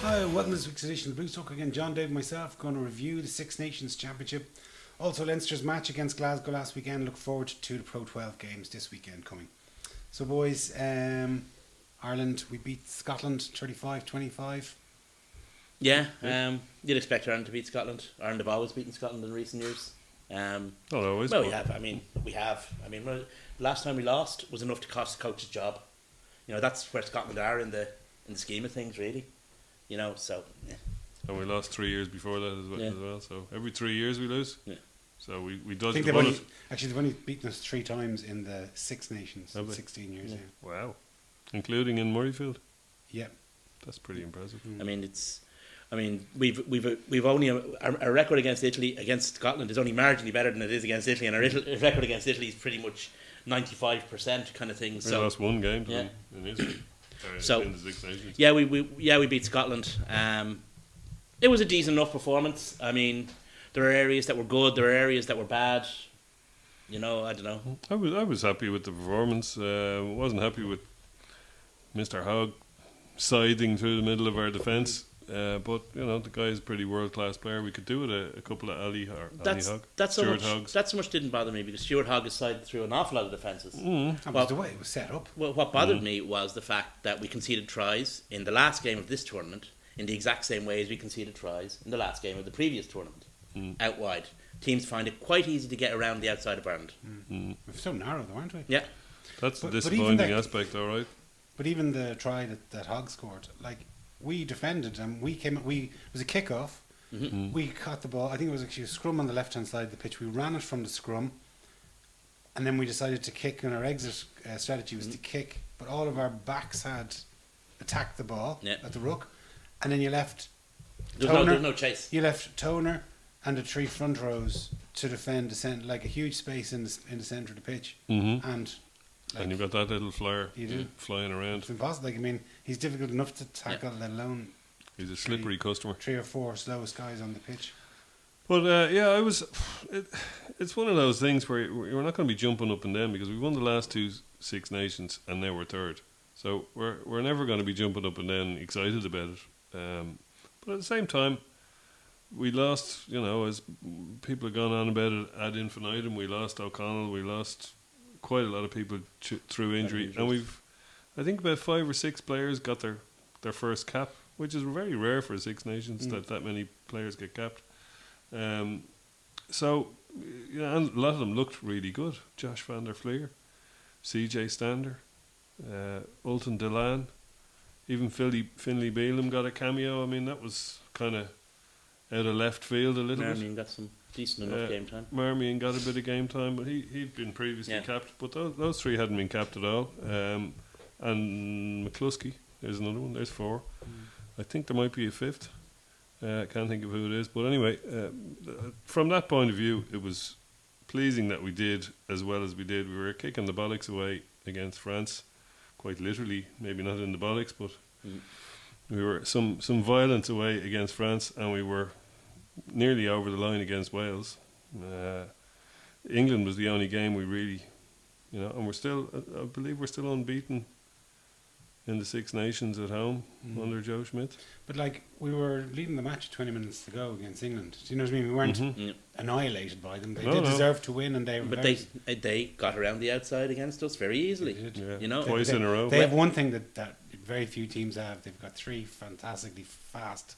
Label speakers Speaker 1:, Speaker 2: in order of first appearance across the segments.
Speaker 1: Hi, welcome to this week's edition of the Blues Talk. Again, John, Dave, and myself going to review the Six Nations Championship. Also, Leinster's match against Glasgow last weekend. Look forward to the Pro 12 games this weekend coming. So, boys, Ireland, we beat Scotland 35-25.
Speaker 2: Yeah, you'd expect Ireland to beat Scotland. Ireland have always beaten Scotland in recent years.
Speaker 3: Not always.
Speaker 2: Well, we have. Last time we lost was enough to cost the coach's job. You know, that's where Scotland are in the scheme of things, really. You know, so yeah.
Speaker 3: And we lost 3 years before that as well. So every 3 years we lose.
Speaker 2: Yeah.
Speaker 3: So we
Speaker 1: I
Speaker 3: dodged
Speaker 1: think
Speaker 3: the bullet.
Speaker 1: they've only beaten us 3 times in the Six Nations in 16 years.
Speaker 2: Yeah.
Speaker 1: Yeah.
Speaker 3: Wow, including in Murrayfield.
Speaker 1: Yeah.
Speaker 3: That's pretty impressive.
Speaker 2: We've only our record against Italy against Scotland is only marginally better than it is against Italy, and our record against Italy is pretty much 95% kind of thing.
Speaker 3: We
Speaker 2: So
Speaker 3: lost one game to
Speaker 2: yeah.
Speaker 3: them in Italy.
Speaker 2: So
Speaker 3: in the Six Nations.
Speaker 2: yeah, we beat Scotland. It was a decent enough performance. I mean, there are areas that were good, there are areas that were bad. You know, I don't know.
Speaker 3: I was happy with the performance. Wasn't happy with Mr. Hogg siding through the middle of our defence. But you know, the guy is a pretty world class player. We could do with a couple of Ali Hogg, Stuart Hoggs.
Speaker 2: That so much didn't bother me because Stuart Hogg has sided through an awful lot of defences.
Speaker 1: That was the way it was set up.
Speaker 2: Well, what bothered me was the fact that we conceded tries in the last game of this tournament in the exact same way as we conceded tries in the last game of the previous tournament, out wide. Teams find it quite easy to get around the outside of Ireland.
Speaker 1: We're so narrow, though, aren't we?
Speaker 2: Yeah.
Speaker 3: That's the
Speaker 1: But even
Speaker 3: disappointing
Speaker 1: that-
Speaker 3: aspect, all right.
Speaker 1: But even the try that Hogg scored, like, we defended and it was a kick-off. We caught the ball. I think it was actually a scrum on the left-hand side of the pitch. We ran it from the scrum, and then we decided to kick, and our exit strategy was to kick, but all of our backs had attacked the ball at the ruck, and then you left
Speaker 2: There's no chase.
Speaker 1: You left Toner and the 3 front rows to defend like a huge space in the centre of the pitch, and
Speaker 3: you've got that little flyer
Speaker 1: You do.
Speaker 3: flying around.
Speaker 1: it's impossible. Like, I mean, he's difficult enough to tackle, let alone
Speaker 3: He's a slippery customer.
Speaker 1: 3 or 4 slowest guys on the pitch.
Speaker 3: But it's one of those things where we're not going to be jumping up and down because we won the last 2 Six Nations and now we're third. So we're never going to be jumping up and down excited about it. But at the same time, we lost, you know, as people have gone on about it ad infinitum, we lost O'Connell, we lost quite a lot of people through injury. And I think about 5 or 6 players got their first cap, which is very rare for Six Nations that many players get capped. So, you know, and a lot of them looked really good. Josh van der Fleer, CJ Stander, Ulton Delan, even Finlay Beelum got a cameo. I mean, that was kind of out of left field a little bit.
Speaker 2: Marmion got some decent enough game time.
Speaker 3: Marmion got a bit of game time, but he'd been previously capped. But those 3 hadn't been capped at all. And McCluskey, there's another one. There's 4. I think there might be a 5th. I can't think of who it is. But anyway, from that point of view, it was pleasing that we did as well as we did. We were kicking the bollocks away against France, quite literally, maybe not in the bollocks, but we were some violence away against France, and we were nearly over the line against Wales. England was the only game we really, you know, and I believe we're still unbeaten in the Six Nations at home under Joe Schmidt.
Speaker 1: But, like, we were leading the match 20 minutes to go against England. Do you know what I mean? We weren't annihilated by them. They did deserve to win, and
Speaker 2: they got around the outside against us very easily.
Speaker 1: They did.
Speaker 3: Yeah,
Speaker 2: you know,
Speaker 3: twice in a row.
Speaker 1: They have one thing that very few teams have. They've got 3 fantastically fast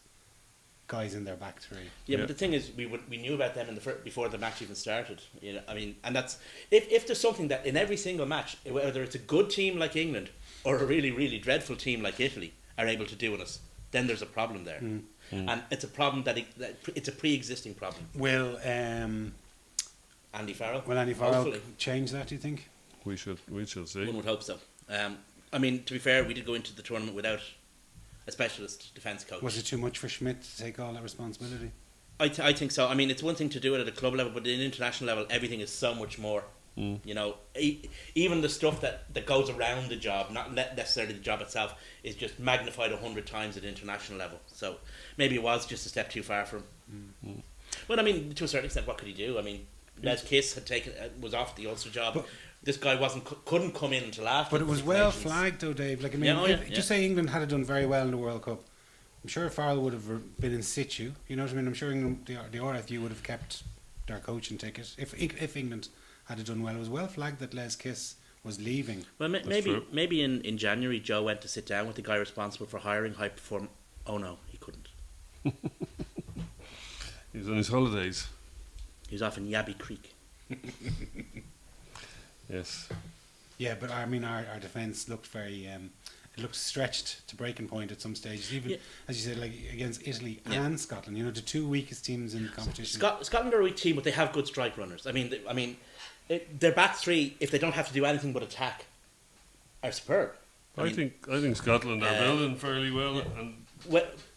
Speaker 1: guys in their back 3.
Speaker 2: Yeah, but the thing is, we knew about them before the match even started. You know, I mean, and that's if there's something that in every single match, whether it's a good team like England or a really, really dreadful team like Italy are able to do in us, then there's a problem there. And it's a problem that it's a pre-existing problem.
Speaker 1: Will
Speaker 2: Andy Farrell
Speaker 1: hopefully change that, do you think?
Speaker 3: We shall see.
Speaker 2: One would hope so. I mean, to be fair, we did go into the tournament without a specialist defence coach.
Speaker 1: Was it too much for Schmidt to take all that responsibility?
Speaker 2: I think so. I mean, it's one thing to do it at a club level, but at an international level, everything is so much more. You know, even the stuff that goes around the job, not necessarily the job itself, is just magnified 100 times at international level. So maybe it was just a step too far for him. Well, I mean, to a certain extent, what could he do? I mean, Les Kiss was off the Ulster job. But this guy couldn't come in until after.
Speaker 1: But it was well flagged, though, Dave. Like, I mean, just say England had done very well in the World Cup. I'm sure Farrell would have been in situ. You know what I mean? I'm sure England, the RFU would have kept their coaching ticket if England had done well. It was well flagged that Les Kiss was leaving.
Speaker 2: Well,
Speaker 3: true.
Speaker 2: maybe in January Joe went to sit down with the guy responsible for hiring high perform. Oh no, he couldn't.
Speaker 3: He was on his holidays.
Speaker 2: He was off in Yabby Creek.
Speaker 3: Yes.
Speaker 1: Yeah, but I mean, our defence looked very. It looked stretched to breaking point at some stages. Even as you said, like against Italy and Scotland, you know, the two weakest teams in the competition.
Speaker 2: Scotland are a weak team, but they have good strike runners. I mean, their back three, if they don't have to do anything but attack, are superb.
Speaker 3: I think Scotland are building fairly well, and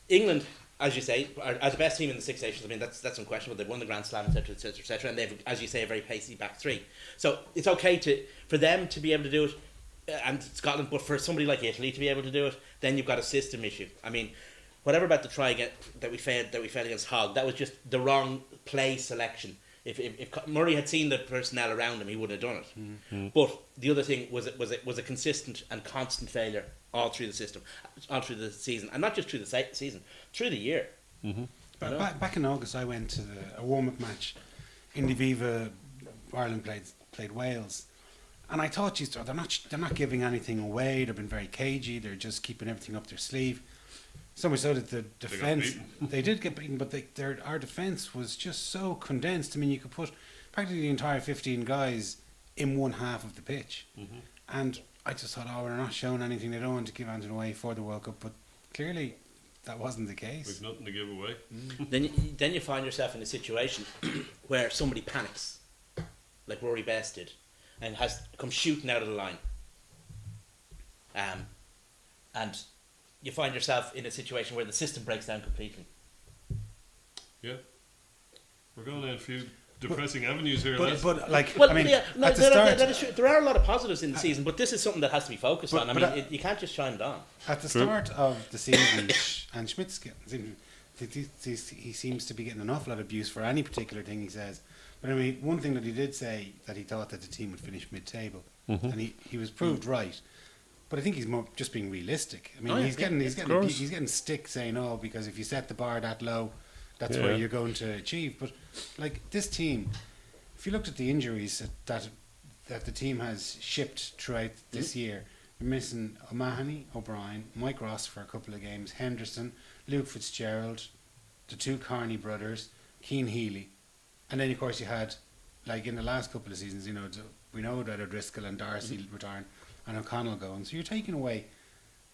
Speaker 2: England, as you say, are the best team in the Six Nations. I mean, that's unquestionable. They've won the Grand Slam, etc., etc., etc., and they've, as you say, a very pacey back three. So it's okay for them to be able to do it, and Scotland. But for somebody like Italy to be able to do it, then you've got a system issue. I mean, whatever about the try that we failed against Hogg, that was just the wrong play selection. If Murray had seen the personnel around him, he would have done it. Mm-hmm. But the other thing was a consistent and constant failure all through the system, all through the season, and not just through the season, through the year.
Speaker 3: Mm-hmm.
Speaker 1: Back in August, I went to a warm-up match in the Viva. Ireland played Wales, and I thought, geez, they're not giving anything away. They've been very cagey. They're just keeping everything up their sleeve. So much so that the defence, they did get beaten, but our defence was just so condensed. I mean, you could put practically the entire 15 guys in one half of the pitch. Mm-hmm. And I just thought, they're not showing anything. They don't want to give anything away for the World Cup. But clearly, that wasn't the case.
Speaker 3: We've nothing to give away.
Speaker 2: Then you find yourself in a situation where somebody panics, like Rory Best did, and has come shooting out of the line. And you find yourself in a situation where the system breaks down completely.
Speaker 3: Yeah. We're going down a few depressing avenues here.
Speaker 1: But like, I mean, at the start...
Speaker 2: That is true. There are a lot of positives in the season, but this is something that has to be focused on. I mean, you can't just shine down.
Speaker 1: At the start of the season, and Schmidt's he seems to be getting an awful lot of abuse for any particular thing he says. But I mean, one thing that he did say, that he thought that the team would finish mid-table, and he was proved right. But I think he's more just being realistic. I mean, he's getting stick saying, because if you set the bar that low, that's where you're going to achieve. But like this team, if you looked at the injuries that the team has shipped throughout this year, you're missing O'Mahony, O'Brien, Mike Ross for a couple of games, Henderson, Luke Fitzgerald, the two Carney brothers, Keane Healy, and then of course you had, like in the last couple of seasons, you know, we know that O'Driscoll and Darcy retiring, and O'Connell going. So you're taking away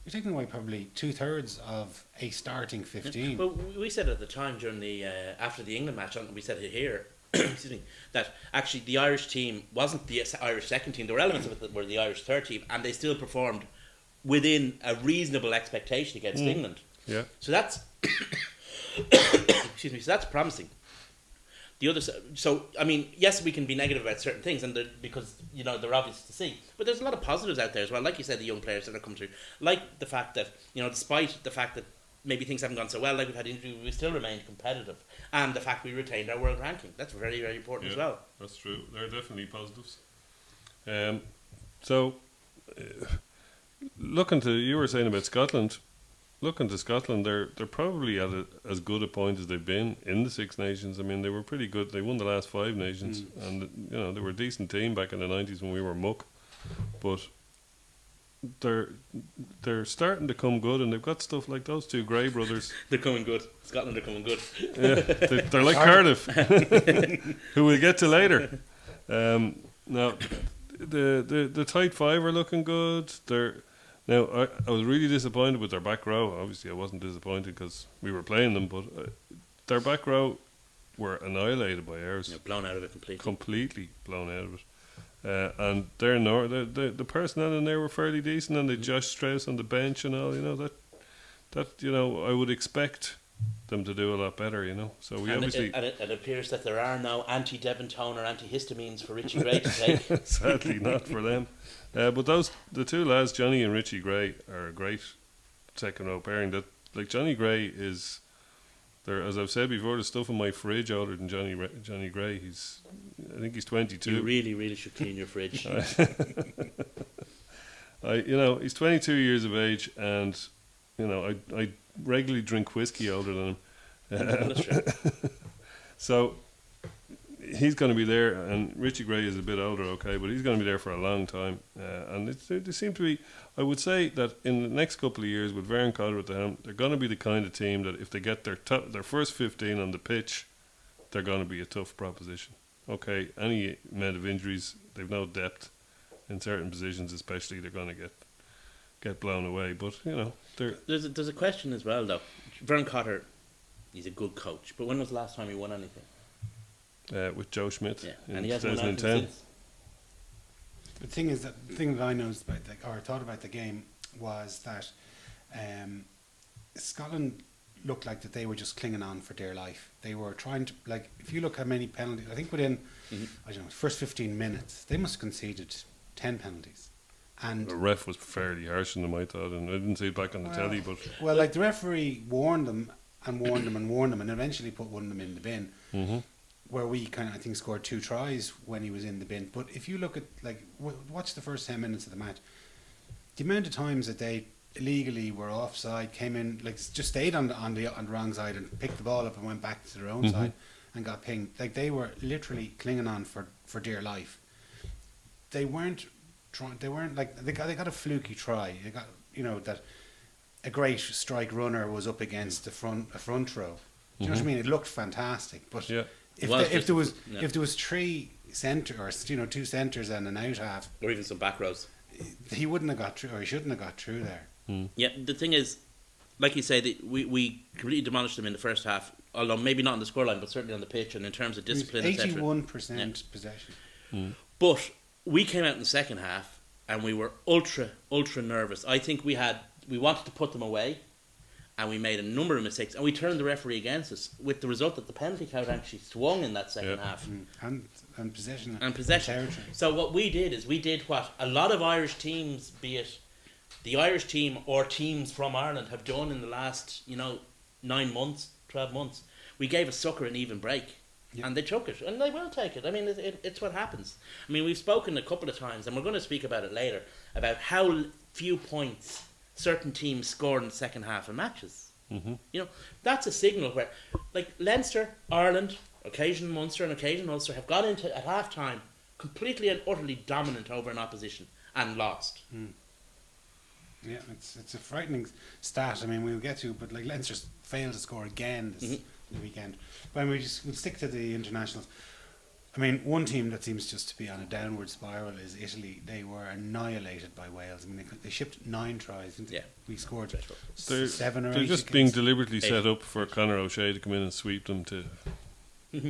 Speaker 1: probably 2/3 of a starting 15.
Speaker 2: Well, we said at the time during the after the England match, we said it here, excuse me, that actually the Irish team wasn't the Irish second team. There were elements of it that were the Irish third team, and they still performed within a reasonable expectation against England.
Speaker 3: Yeah.
Speaker 2: So that's excuse me. So that's promising. The other, so I mean, yes, we can be negative about certain things, and because you know they're obvious to see. But there's a lot of positives out there as well. Like you said, the young players that are coming through, like the fact that despite the fact that maybe things haven't gone so well, like we've had injury, we still remained competitive, and the fact we retained our world ranking. That's very, very important as well.
Speaker 3: That's true. They're definitely positives. So, you were saying about Scotland. Looking to Scotland, they're probably at as good a point as they've been in the Six Nations. I mean, they were pretty good. They won the last 5 nations, and they were a decent team back in the 90s when we were muck. But they're starting to come good, and they've got stuff like those two Gray brothers.
Speaker 2: They're coming good. Scotland are coming good.
Speaker 3: Yeah, they're like Cardiff, who we'll get to later. Now, the tight five are looking good. Now, I was really disappointed with their back row. Obviously, I wasn't disappointed because we were playing them, but their back row were annihilated by ours.
Speaker 2: Yeah, blown out of it completely.
Speaker 3: Completely blown out of it. And the personnel in there were fairly decent, and they Josh Strauss on the bench and all. That I would expect them to do a lot better. So we obviously.
Speaker 2: It appears that there are no anti-Devon or antihistamines for Richie Gray to take.
Speaker 3: Sadly, not for them. But the two lads, Johnny and Richie Gray, are a great second row pairing. That like Johnny Gray is there, as I've said before. There's stuff in my fridge older than Johnny Gray. I think he's 22.
Speaker 2: You really should clean your fridge.
Speaker 3: He's 22 years of age, and I regularly drink whiskey older than him.
Speaker 2: That's true.
Speaker 3: So he's going to be there, and Richie Gray is a bit older, okay, but he's going to be there for a long time. And they seem to be, I would say that in the next couple of years, with Vern Cotter at the helm, they're going to be the kind of team that if they get their first 15 on the pitch, they're going to be a tough proposition. Okay, any amount of injuries, they've no depth in certain positions, especially they're going to get blown away. But
Speaker 2: there's a question as well though. Vern Cotter, he's a good coach, but when was the last time he won anything?
Speaker 3: With Joe Schmidt
Speaker 2: and
Speaker 3: in
Speaker 2: he hasn't won anything
Speaker 3: 2010.
Speaker 2: since.
Speaker 1: The thing that I noticed about or thought about the game was that Scotland looked like that they were just clinging on for dear life. They were trying to, like, if you look how many penalties, I think within I don't know, first 15 minutes they must have conceded 10 penalties. And
Speaker 3: The ref was fairly harsh on them, I thought, and I didn't see it back on the telly, but
Speaker 1: well, like the referee warned them and warned them and warned them, and eventually put one of them in the bin. Where we kind of, I think, scored 2 tries when he was in the bin. But if you look at, like, watch the first 10 minutes of the match, the amount of times that they illegally were offside, came in, like, just stayed on the wrong side and picked the ball up and went back to their own side and got pinged. Like, they were literally clinging on for dear life. They weren't trying. They weren't like they got a fluky try. They got, that a great strike runner was up against a front row. Do you know what I mean? It looked fantastic, but.
Speaker 3: yeah.
Speaker 1: If there was 3 centres, 2 centres and an out half,
Speaker 2: Or even some back rows.
Speaker 1: he wouldn't have got through, or he shouldn't have got through there.
Speaker 2: Yeah, the thing is, like you say, we completely demolished them in the first half, although maybe not on the scoreline, but certainly on the pitch and in terms of discipline, etc.
Speaker 1: 81% possession.
Speaker 2: But we came out in the second half and we were ultra nervous. I think we wanted to put them away, and we made a number of mistakes, and we turned the referee against us, with the result that the penalty count actually swung in that second half.
Speaker 1: And possession.
Speaker 2: And possession.
Speaker 1: Territory.
Speaker 2: So what we did is we did what a lot of Irish teams, be it the Irish team or teams from Ireland, have done in the last 9 months, 12 months. We gave a sucker an even break. Yeah. And they took it, and they will take it. I mean, it's what happens. I mean, we've spoken a couple of times, and we're going to speak about it later, about how few points certain teams score in the second half of matches. That's a signal where, like, Leinster, Ireland, occasional Munster and occasional Ulster have got into at half time completely and utterly dominant over an opposition and lost.
Speaker 1: Yeah, it's a frightening stat. I mean, we'll get to, but like Leinster failed to score again this weekend. But we'll stick to the internationals. I mean, one team that seems just to be on a downward spiral is Italy. They were annihilated by Wales. I mean, they shipped 9 tries. Yeah. We scored 7 or 8.
Speaker 3: They're just being deliberately set up for Conor O'Shea to come in and sweep them to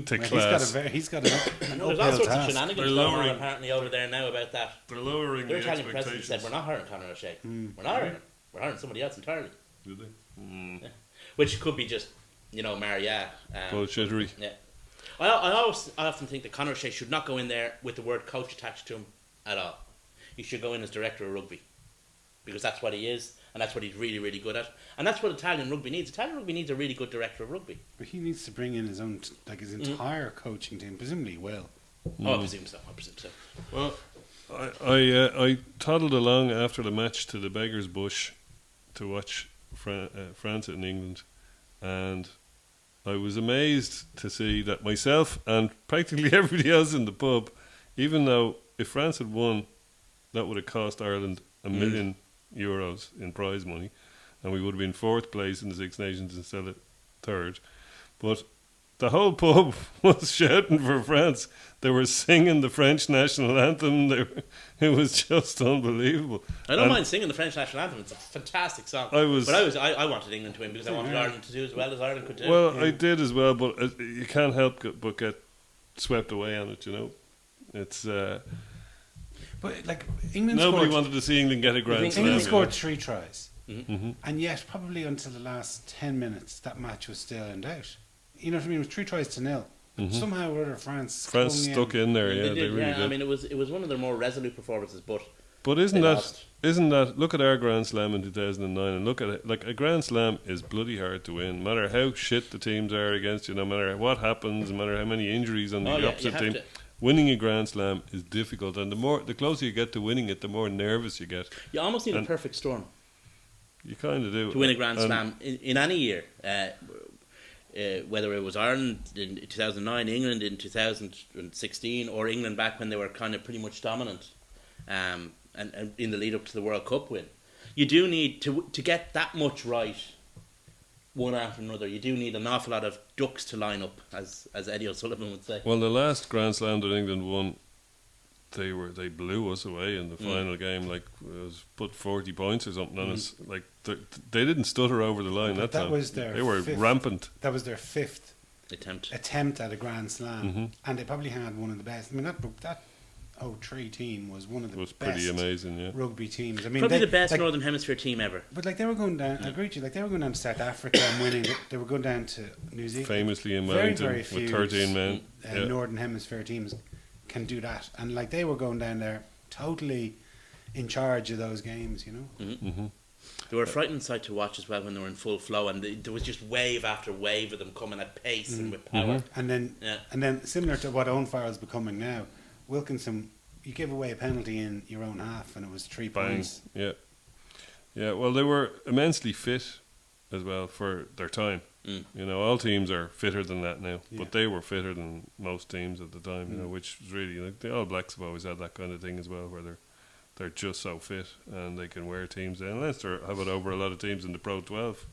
Speaker 3: class.
Speaker 1: He's got an
Speaker 2: there's all sorts of shenanigans going on apparently over there now about that.
Speaker 3: They're lowering
Speaker 2: Their
Speaker 3: the
Speaker 2: Italian president
Speaker 3: expectations.
Speaker 2: said, we're not hiring Conor O'Shea. We're not hiring him. We're hiring somebody else entirely.
Speaker 3: Do they?
Speaker 2: Yeah. Which could be just, Maria.
Speaker 3: Bullshittery.
Speaker 2: Yeah. I often think that Conor O'Shea should not go in there with the word coach attached to him at all. He should go in as director of rugby, because that's what he is, and that's what he's really, really good at, and that's what Italian rugby needs. Italian rugby needs a really good director of rugby.
Speaker 1: But he needs to bring in his own, his entire coaching team. Presumably, he will.
Speaker 2: I presume so.
Speaker 3: Well, I toddled along after the match to the Beggar's Bush to watch France and England, and I was amazed to see that myself and practically everybody else in the pub, even though if France had won, that would have cost Ireland €1 million in prize money, and we would have been 4th place in the Six Nations instead of 3rd. But the whole pub was shouting for France. They were singing the French national anthem. It was just unbelievable.
Speaker 2: I don't mind singing the French national anthem. It's a fantastic song. I wanted England to win because I wanted Ireland to do as well as Ireland could do.
Speaker 3: Well, I did as well, but you can't help but get swept away on it. It's.
Speaker 1: But like England,
Speaker 3: nobody wanted to see England get a grand slam.
Speaker 1: England scored 3 tries, and yet probably until the last 10 minutes, that match was still in doubt. You know what I mean? It was 3 tries to 0. Somehow or other, France
Speaker 3: stuck in there. Yeah, they really did.
Speaker 2: I mean, it was one of their more resolute performances, but
Speaker 3: isn't that? Look at our Grand Slam in 2009, and look at it. Like, a Grand Slam is bloody hard to win. No matter how shit the teams are against you, no matter what happens, no matter how many injuries on the opposite team. Winning a Grand Slam is difficult, and the closer you get to winning it, the more nervous you get.
Speaker 2: You almost need a perfect storm.
Speaker 3: You kind of do.
Speaker 2: To win a Grand Slam in any year. Whether it was Ireland in 2009, England in 2016, or England back when they were kind of pretty much dominant, and in the lead up to the World Cup win, you do need to get that much right, one after another. You do need an awful lot of ducks to line up, as Eddie O'Sullivan would say.
Speaker 3: Well, the last Grand Slam that England won, they blew us away in the final game. Like, it was put 40 points or something on us. Like, they didn't stutter over the line that time.
Speaker 1: Was their
Speaker 3: they were
Speaker 1: fifth,
Speaker 3: rampant.
Speaker 1: That was their fifth
Speaker 2: attempt
Speaker 1: at a Grand Slam, and they probably had one of the best. I mean, that 03 team was one of the best
Speaker 3: pretty amazing, yeah.
Speaker 1: rugby teams. I mean,
Speaker 2: probably the best Northern Hemisphere team ever.
Speaker 1: But like, they were going down. I agree with you. Like, they were going down to South Africa and winning. They were going down to New Zealand.
Speaker 3: Famously in Wellington
Speaker 1: very few
Speaker 3: with 13 men.
Speaker 1: Northern Hemisphere teams can do that, and like, they were going down there totally in charge of those games. You know.
Speaker 2: They were a frightening sight to watch as well when they were in full flow, and there was just wave after wave of them coming at pace and with power.
Speaker 1: And then similar to what Owen Farrell's becoming now, Wilkinson, you gave away a penalty in your own half, and it was 3 points.
Speaker 3: Yeah. Well, they were immensely fit as well for their time. You know, all teams are fitter than that now, but they were fitter than most teams at the time. You know, which was really, like, the All Blacks have always had that kind of thing as well, where they're just so fit and they can wear teams down. Leicester have it over a lot of teams in the Pro 12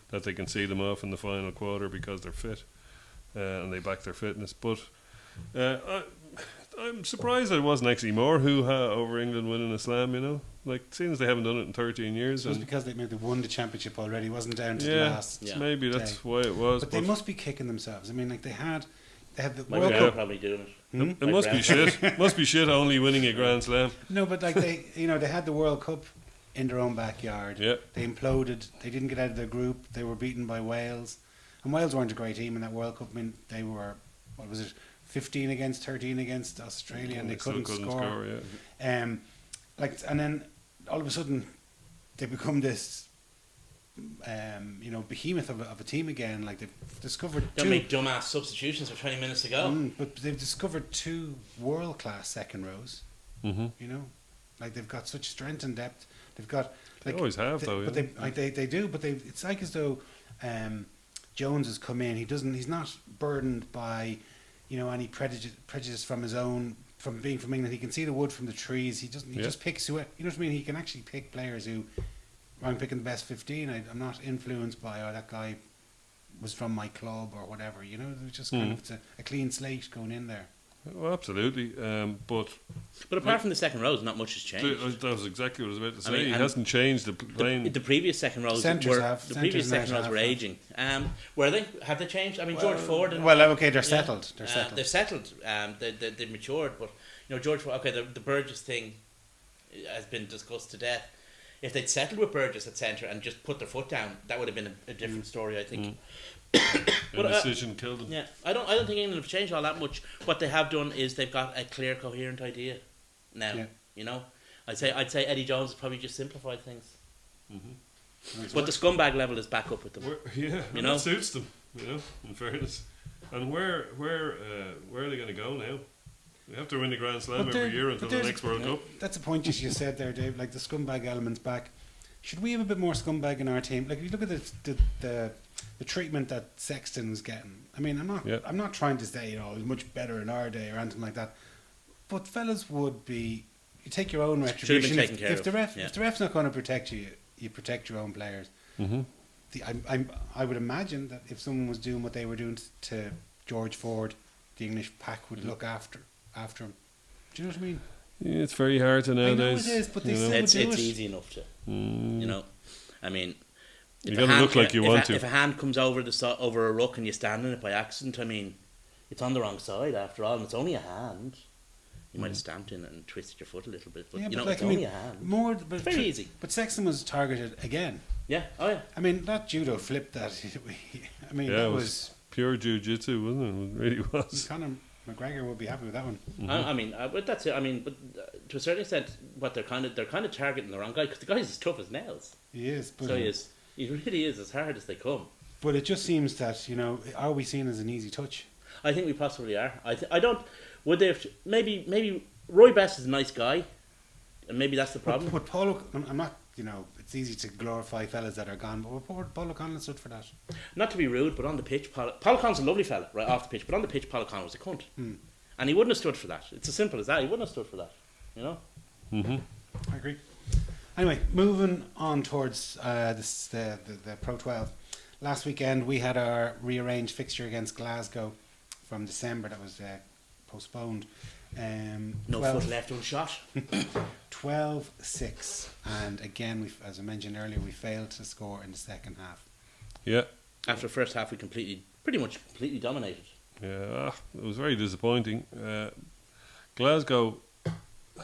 Speaker 3: that they can see them off in the final quarter because they're fit and they back their fitness. But I'm surprised that it wasn't actually more hoo-ha over England winning a slam, you know. Like, seeing as they haven't done it in 13 years.
Speaker 1: It was because they maybe won the championship already. It wasn't down to the last.
Speaker 3: Yeah, maybe that's why it was.
Speaker 1: But they must be kicking themselves. I mean, like, they had the
Speaker 2: My
Speaker 1: World
Speaker 2: Brown
Speaker 1: Cup.
Speaker 2: probably doing it.
Speaker 3: It must be shit. Must be shit only winning a Grand Slam.
Speaker 1: No, but like, they had the World Cup in their own backyard.
Speaker 3: Yeah.
Speaker 1: They imploded. They didn't get out of their group. They were beaten by Wales. And Wales weren't a great team in that World Cup. I mean, they were, 15 against 13 against Australia, and they couldn't score. And then all of a sudden they become this behemoth of a team again. Like, they've discovered
Speaker 2: Don't make dumbass substitutions for 20 minutes to go.
Speaker 1: But they've discovered 2 world-class second rows. You know, like, they've got such strength and depth. They've got, like,
Speaker 3: they always have, though.
Speaker 1: But they do. But it's like as though Jones has come in. He's not burdened by, you know, any prejudice from his own, from being from England. He can see the wood from the trees. He just picks who, you know what I mean? He can actually pick players who, I'm picking the best 15. I'm not influenced by, that guy was from my club or whatever. You know, it's just kind of a clean slate going in there.
Speaker 3: Well, absolutely. But
Speaker 2: apart from the second rows, not much has changed.
Speaker 3: That was exactly what I was about to say.
Speaker 2: I mean,
Speaker 3: he hasn't changed the plane.
Speaker 2: The previous second rows were aging. Were they? Have they changed? I mean, George Ford.
Speaker 1: They're settled. They're settled.
Speaker 2: They've settled. They've matured. But, you know, George Ford. Okay, the Burgess thing has been discussed to death. If they'd settled with Burgess at centre and just put their foot down, that would have been a different story, I think.
Speaker 3: A decision killed them.
Speaker 2: Yeah, I don't think England have changed all that much. What they have done is they've got a clear, coherent idea now. Yeah. You know, I'd say Eddie Jones has probably just simplified things. But the scumbag level is back up with them.
Speaker 3: That suits them. You know, in fairness. And where are they going to go now? They have to win the Grand Slam every year until the next World Cup.
Speaker 1: That's a point you said there, Dave. Like, the scumbag element's back. Should we have a bit more scumbag in our team? Like, if you look at the treatment that Sexton was getting. I mean, I'm not trying to say, you know, it was much better in our day or anything like that. But fellas would be, you take your own retribution.
Speaker 2: Should have been taken care of.
Speaker 1: If the ref's not going to protect you, you protect your own players. I would imagine that if someone was doing what they were doing to George Ford, the English pack would look after him. Do you know what I mean?
Speaker 3: Yeah, it's very hard to nowadays.
Speaker 1: I know it is, but they still would do it.
Speaker 2: It's easy enough to. You know, I mean,
Speaker 3: you got to look like you want to.
Speaker 2: If a hand comes over a ruck and you stand in it by accident, I mean, it's on the wrong side after all, and it's only a hand. You might have stamped in it and twisted your foot a little bit, but you know, it's only a hand. It's very easy.
Speaker 1: But Sexton was targeted again.
Speaker 2: Yeah. Oh yeah.
Speaker 1: I mean, that judo flip that. I mean, that was
Speaker 3: pure jiu-jitsu, wasn't it? It really was.
Speaker 1: Conor McGregor would be happy with that one.
Speaker 2: I mean, but that's it. I mean, but to a certain extent, they're kind of targeting the wrong guy, because the guy's as tough as nails.
Speaker 1: He is. But
Speaker 2: so he is. He really is as hard as they come.
Speaker 1: But it just seems that, you know, are we seen as an easy touch?
Speaker 2: I think we possibly are. I don't. Would they have? Maybe Roy Best is a nice guy, and maybe that's the problem.
Speaker 1: But Paulo, I'm not it's easy to glorify fellas that are gone, but Paul O'Connell stood for that.
Speaker 2: Not to be rude, but on the pitch, Paul O'Connell's a lovely fella, right off the pitch, but on the pitch, Paul O'Connell was a cunt. And he wouldn't have stood for that. It's as simple as that. He wouldn't have stood for that,
Speaker 3: Mm-hmm.
Speaker 1: I agree. Anyway, moving on towards the Pro 12. Last weekend we had our rearranged fixture against Glasgow from December that was postponed.
Speaker 2: No foot left unshot.
Speaker 1: 12-6, and again, as I mentioned earlier, we failed to score in the second half.
Speaker 3: Yeah.
Speaker 2: After the first half, we pretty much completely dominated.
Speaker 3: Yeah, it was very disappointing. Glasgow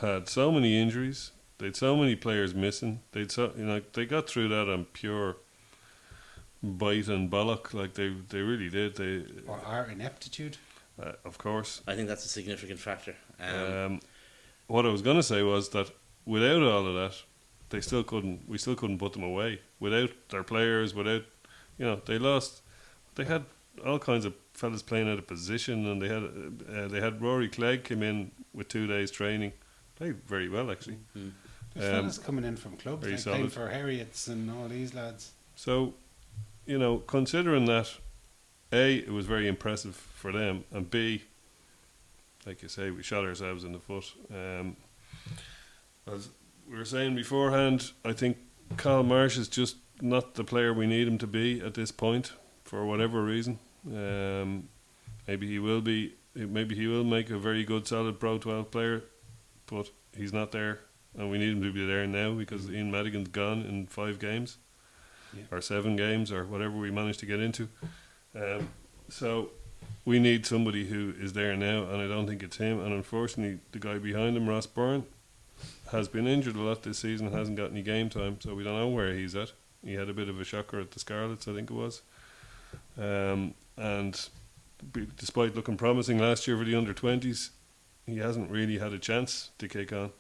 Speaker 3: had so many injuries. They'd so many players missing. They got through that on pure bite and bollock. Like they really did.
Speaker 1: Or our ineptitude.
Speaker 3: Of course.
Speaker 2: I think that's a significant factor.
Speaker 3: What I was going to say was that without all of that, we still couldn't put them away. Without their players, they lost. They had all kinds of fellas playing out of position, and they had Rory Clegg come in with 2 days training. Played very well, actually.
Speaker 2: Mm-hmm.
Speaker 1: There's fellas coming in from clubs,
Speaker 3: very
Speaker 1: like playing
Speaker 3: solid.
Speaker 1: for Harriets and all these lads.
Speaker 3: So, considering that, A, it was very impressive for them, and B, like you say, we shot ourselves in the foot. As we were saying beforehand, I think Carl Marsh is just not the player we need him to be at this point, for whatever reason. Maybe he will be. Maybe he will make a very good, solid Pro 12 player, but he's not there, and we need him to be there now because Ian Madigan's gone in 5 games, or 7 games, or whatever we managed to get into. So we need somebody who is there now, and I don't think it's him. And unfortunately, the guy behind him, Ross Byrne, has been injured a lot this season, hasn't got any game time, so we don't know where he's at. He had a bit of a shocker at the Scarlets, I think it was. And despite looking promising last year for the under-20s, he hasn't really had a chance to kick on.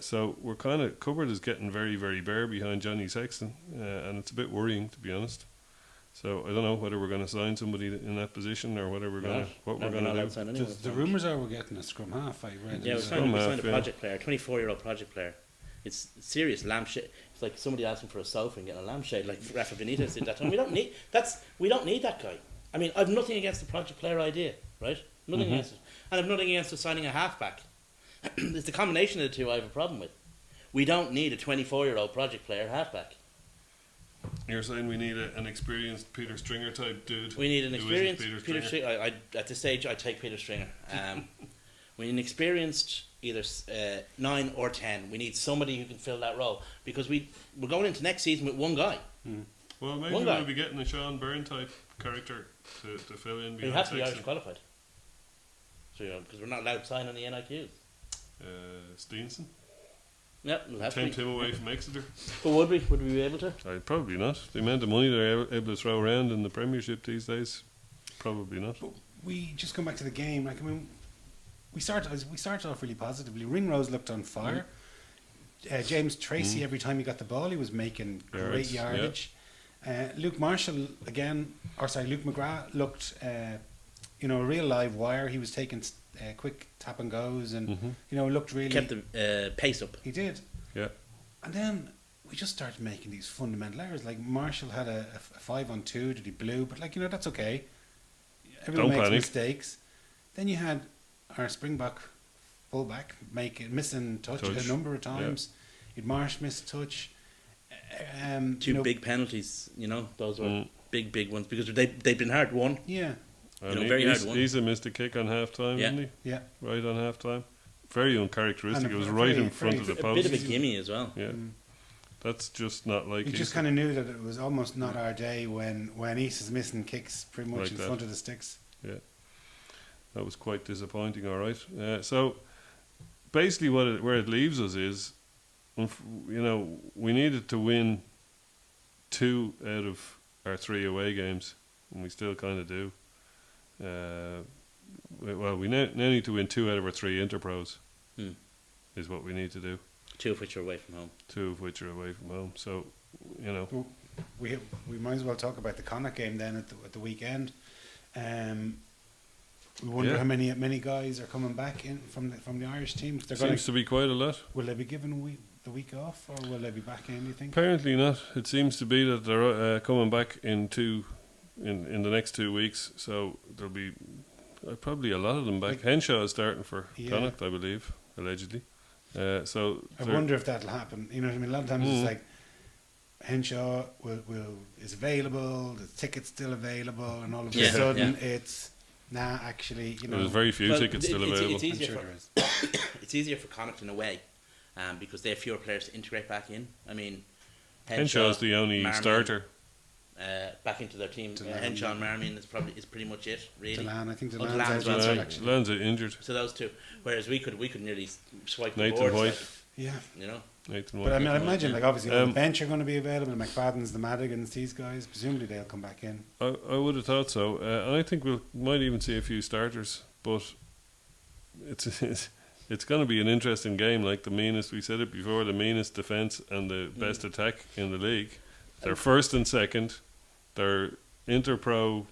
Speaker 3: So we're kind of, cupboard is getting very, very bare behind Johnny Sexton, and it's a bit worrying, to be honest. So I don't know whether we're going to sign somebody in that position or whether we're going to do.
Speaker 1: The rumours are we're getting a scrum half. I read.
Speaker 2: Yeah, we signed a project player, 24-year-old project player. It's serious lampshade. It's like somebody asking for a sofa and getting a lampshade, like Rafa Benitez did that time. We don't need that guy. I mean, I've nothing against the project player idea, right? Nothing against it, and I've nothing against us signing a halfback. It's the combination of the two I have a problem with. We don't need a 24-year-old project player halfback.
Speaker 3: You're saying we need an experienced Peter Stringer type dude.
Speaker 2: We need an experienced Peter Stringer. At this stage, I take Peter Stringer. We need an experienced either 9 or 10. We need somebody who can fill that role because we're going into next season with one guy.
Speaker 3: Well, maybe we'll be getting a Sean Byrne type character to fill in.
Speaker 2: You have to be Irish qualified. So because we're not allowed to sign on the NIQs.
Speaker 3: Steenson.
Speaker 2: Yeah, we'll have
Speaker 3: tempt him away from Exeter.
Speaker 2: But would we be able to?
Speaker 3: Probably not. The amount of money they're able to throw around in the Premiership these days, probably not.
Speaker 1: But we just come back to the game. Like, I mean, we started off really positively. Ringrose looked on fire. James Tracy, every time he got the ball, he was making great yardage. Luke McGrath looked, a real live wire. He was taking quick tap and goes, and looked really
Speaker 2: kept the pace up.
Speaker 1: He did.
Speaker 3: Yeah.
Speaker 1: And then we just started making these fundamental errors. Like Marshall had a 5-on-2 that he blew, but that's okay. Everyone makes mistakes. Then you had our Springbok fullback missing touch a number of times. You'd Marsh miss a touch.
Speaker 2: Two big penalties. Those were big ones because they've been hard won.
Speaker 1: Yeah.
Speaker 2: Very hard one.
Speaker 3: He's missed a kick on half time, isn't he?
Speaker 1: Yeah.
Speaker 3: Right on half time. Very uncharacteristic. It was right in front of the post.
Speaker 2: A bit of a gimme as well.
Speaker 3: Yeah. That's just not like.
Speaker 1: You just kind of knew that it was almost not our day when East is missing kicks pretty much like in front of the sticks.
Speaker 3: Yeah. That was quite disappointing, all right. So basically where it leaves us is, we needed to win 2 out of our 3 away games, and we still kind of do. We now need to win 2 out of our 3 interpros. Is what we need to do.
Speaker 2: 2 of which are away from home.
Speaker 3: 2 of which are away from home. So,
Speaker 1: well, we might as well talk about the Connacht game then at the weekend. We wonder how many guys are coming back in from the Irish team.
Speaker 3: Seems to be quite a lot.
Speaker 1: Will they be given the week off, or will they be back in? Do you think?
Speaker 3: Apparently not. It seems to be that they're coming back in the next 2 weeks. So there'll be probably a lot of them back.
Speaker 1: Like,
Speaker 3: Henshaw is starting for
Speaker 1: Yeah.
Speaker 3: Connacht, I believe, allegedly. So
Speaker 1: I
Speaker 3: they're-
Speaker 1: wonder if that'll happen. You know what I mean? A lot of times it's like Henshaw is available, the ticket's still available, and all of a
Speaker 2: Yeah,
Speaker 1: sudden it's actually, you know.
Speaker 3: there's very few
Speaker 2: Well,
Speaker 3: tickets still available.
Speaker 2: It's
Speaker 1: I'm
Speaker 2: easier
Speaker 1: sure
Speaker 2: for,
Speaker 1: there is.
Speaker 2: it's easier for Connacht in a way, because they have fewer players to integrate back in. I mean,
Speaker 3: Henshaw's the only
Speaker 2: Marmion,
Speaker 3: starter.
Speaker 2: back into their team.
Speaker 1: Delan,
Speaker 2: Henshaw and Marmion is pretty much it, really.
Speaker 1: Delan, I think
Speaker 2: Oh,
Speaker 1: Delan's
Speaker 2: Delan's
Speaker 1: out
Speaker 2: well,
Speaker 1: as
Speaker 2: sorry.
Speaker 1: well, actually.
Speaker 3: Lands are injured.
Speaker 2: So those two. Whereas we could nearly swipe the
Speaker 3: Nathan
Speaker 2: boards,
Speaker 3: White.
Speaker 2: like,
Speaker 1: Yeah.
Speaker 2: you know.
Speaker 3: Nathan
Speaker 1: But I
Speaker 3: White.
Speaker 1: mean, I imagine,
Speaker 2: yeah.
Speaker 1: like, obviously, all the
Speaker 3: Um,
Speaker 1: bench are going to be available. The McFaddens, the Madigans, these guys, presumably they'll come back in.
Speaker 3: I would have thought so. And I think we might even see a few starters. But it's going to be an interesting game. Like the meanest, we said it before, the meanest defence and the best attack in the league. They're first and second. They're Interpro.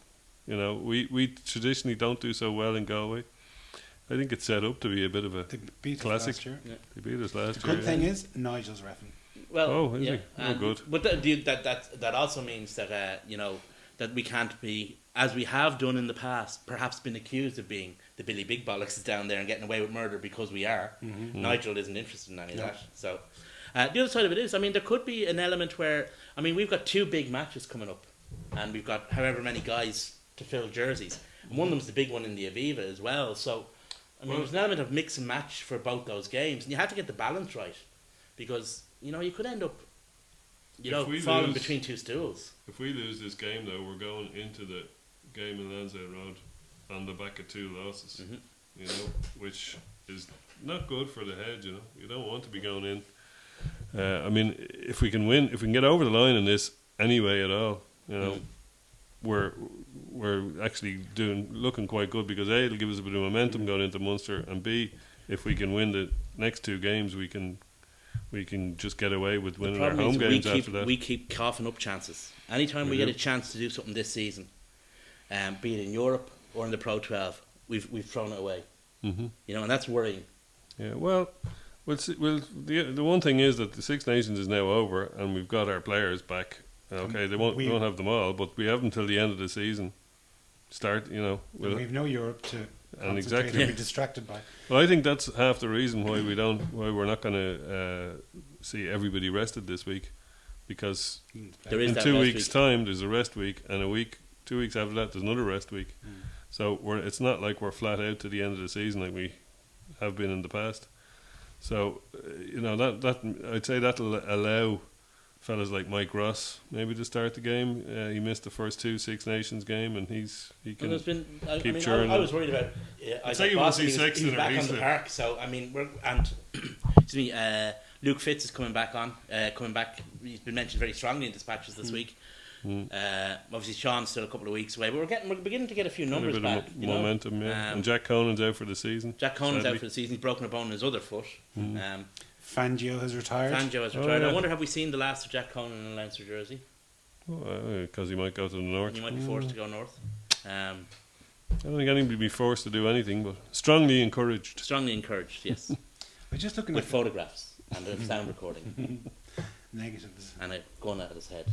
Speaker 3: You know, we traditionally don't do so well in Galway. I think it's set up to be a bit of a
Speaker 1: They beat us
Speaker 3: classic.
Speaker 1: last year.
Speaker 3: They beat us last
Speaker 1: The
Speaker 3: year.
Speaker 1: good thing is, Nigel's reffing.
Speaker 2: Well,
Speaker 3: Oh, is
Speaker 2: yeah,
Speaker 3: he? Oh,
Speaker 2: and-
Speaker 3: good.
Speaker 2: But that also means that you know, that we can't be, as we have done in the past, perhaps been accused of being the Billy Big Bollocks down there and getting away with murder because we are. Nigel isn't interested in any of
Speaker 1: No.
Speaker 2: that. So the other side of it is, I mean, there could be an element where, I mean, we've got 2 big matches coming up, and we've got however many guys to fill jerseys, and one of them's the big one in the Aviva as well. So I mean,
Speaker 3: Well,
Speaker 2: there's an element of mix and match for both those games, and you have to get the balance right, because you know you could end up, you
Speaker 3: If
Speaker 2: know,
Speaker 3: we
Speaker 2: falling
Speaker 3: lose-
Speaker 2: between 2 stools.
Speaker 3: If we lose this game, though, we're going into the game in Lansdowne Road on the back of 2 losses.
Speaker 2: Mhm.
Speaker 3: You know, which is not good for the head. You know, you don't want to be going in. I mean, if we can win, if we can get over the line in this anyway at all, you know, we're actually looking quite good, because A, it'll give us a bit of momentum going into Munster, and B, if we can win the next 2 games, we can just get away with
Speaker 2: The
Speaker 3: winning our
Speaker 2: problem
Speaker 3: home
Speaker 2: is
Speaker 3: games after that.
Speaker 2: we keep coughing up chances. Anytime we
Speaker 3: do.
Speaker 2: get a chance to do something this season, be it in Europe or in the Pro 12, we've thrown it away.
Speaker 3: Mm-hmm.
Speaker 2: You know, and that's worrying.
Speaker 3: Yeah, well, the one thing is that the Six Nations is now over, and we've got our players back. Okay, we won't have them all, but we have them till the end of the season. You know.
Speaker 1: And we've no Europe to concentrate
Speaker 3: exactly.
Speaker 1: and be distracted by.
Speaker 3: Well, I think that's half the reason why we're not going to see everybody rested this week, because
Speaker 2: There is
Speaker 3: in
Speaker 2: that
Speaker 3: 2
Speaker 2: rest
Speaker 3: weeks'
Speaker 2: week.
Speaker 3: time there's a rest week, and 2 weeks after that there's another rest week.
Speaker 1: Mm.
Speaker 3: So it's not like we're flat out to the end of the season like we have been in the past. So you know, that I'd say that'll allow fellas like Mike Ross maybe to start the game. He missed the first 2 Six Nations game, and he
Speaker 2: And
Speaker 3: can.
Speaker 2: there's been, I
Speaker 3: keep
Speaker 2: mean,
Speaker 3: churning.
Speaker 2: I was worried about.
Speaker 3: I'd say you won't see Sexton
Speaker 2: he's
Speaker 3: or
Speaker 2: back on the
Speaker 3: Easton.
Speaker 2: park. So I mean, excuse me, Luke Fitz is coming back on. Coming back, he's been mentioned very strongly in dispatches this week. Obviously, Sean's still a couple of weeks away, but we're beginning to get a few
Speaker 3: a
Speaker 2: numbers
Speaker 3: bit
Speaker 2: back.
Speaker 3: of
Speaker 2: you know?
Speaker 3: momentum, yeah.
Speaker 2: Um,
Speaker 3: And Jack Conan's out for the season.
Speaker 2: Jack Conan's out
Speaker 3: sadly.
Speaker 2: for the season. He's broken a bone in his other foot.
Speaker 1: Fangio has retired.
Speaker 2: Fangio has
Speaker 3: Oh,
Speaker 2: retired.
Speaker 3: yeah.
Speaker 2: I wonder, have we seen the last of Jack Conan in a Leinster jersey?
Speaker 3: Because he might go to the north.
Speaker 2: He might be forced to go north.
Speaker 3: I don't think anybody would be forced to do anything, but strongly encouraged.
Speaker 2: Strongly encouraged, yes,
Speaker 1: We're just looking
Speaker 2: with
Speaker 1: at
Speaker 2: photographs and a sound recording
Speaker 1: negatives.
Speaker 2: and a gun out of his head.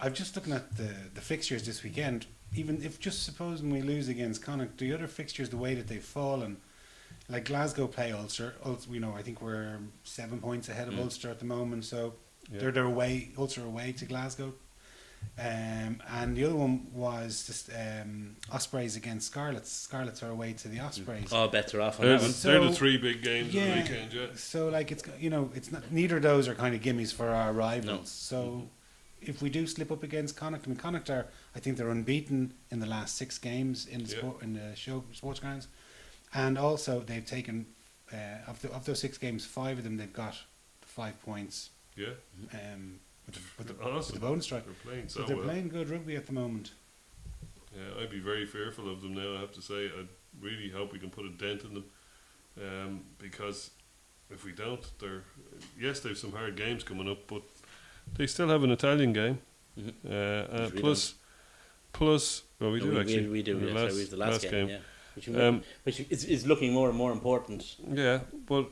Speaker 1: I'm just looking at the fixtures this weekend. Even if just supposing we lose against Connacht, the other fixtures, the way that they've fallen, like Glasgow play Ulster. You know, I think we're 7 points ahead of Ulster at the moment. So
Speaker 3: Yeah.
Speaker 1: they're away. Ulster away to Glasgow. And the other one was just Ospreys against Scarlets. Scarlets are away to the Ospreys.
Speaker 2: All bets are off on
Speaker 3: They're,
Speaker 2: that one.
Speaker 3: they're the
Speaker 1: So-
Speaker 3: 3 big games of the
Speaker 1: Yeah.
Speaker 3: weekend, yeah.
Speaker 1: So like it's it's not, neither of those are kind of gimmies for our rivals.
Speaker 2: No.
Speaker 1: So if we do slip up against Connacht, I mean Connacht are, I think they're unbeaten in the last 6 games in the sports grounds, and also they've taken of those 6 games, 5 of them they've got 5 points.
Speaker 3: Yeah,
Speaker 1: With the
Speaker 3: awesome.
Speaker 1: bonus strike.
Speaker 3: They're playing so
Speaker 1: So they're
Speaker 3: well.
Speaker 1: playing good rugby at the moment.
Speaker 3: Yeah, I'd be very fearful of them now, I have to say. I really hope we can put a dent in them, because if we don't, they've some hard games coming up, but they still have an Italian game.
Speaker 2: Which we
Speaker 3: Plus, well, we
Speaker 2: No,
Speaker 3: do actually.
Speaker 2: We do.
Speaker 3: The
Speaker 2: Yeah, so we have the last game. Yeah, which,
Speaker 3: Um,
Speaker 2: which is looking more and more important.
Speaker 3: Yeah, but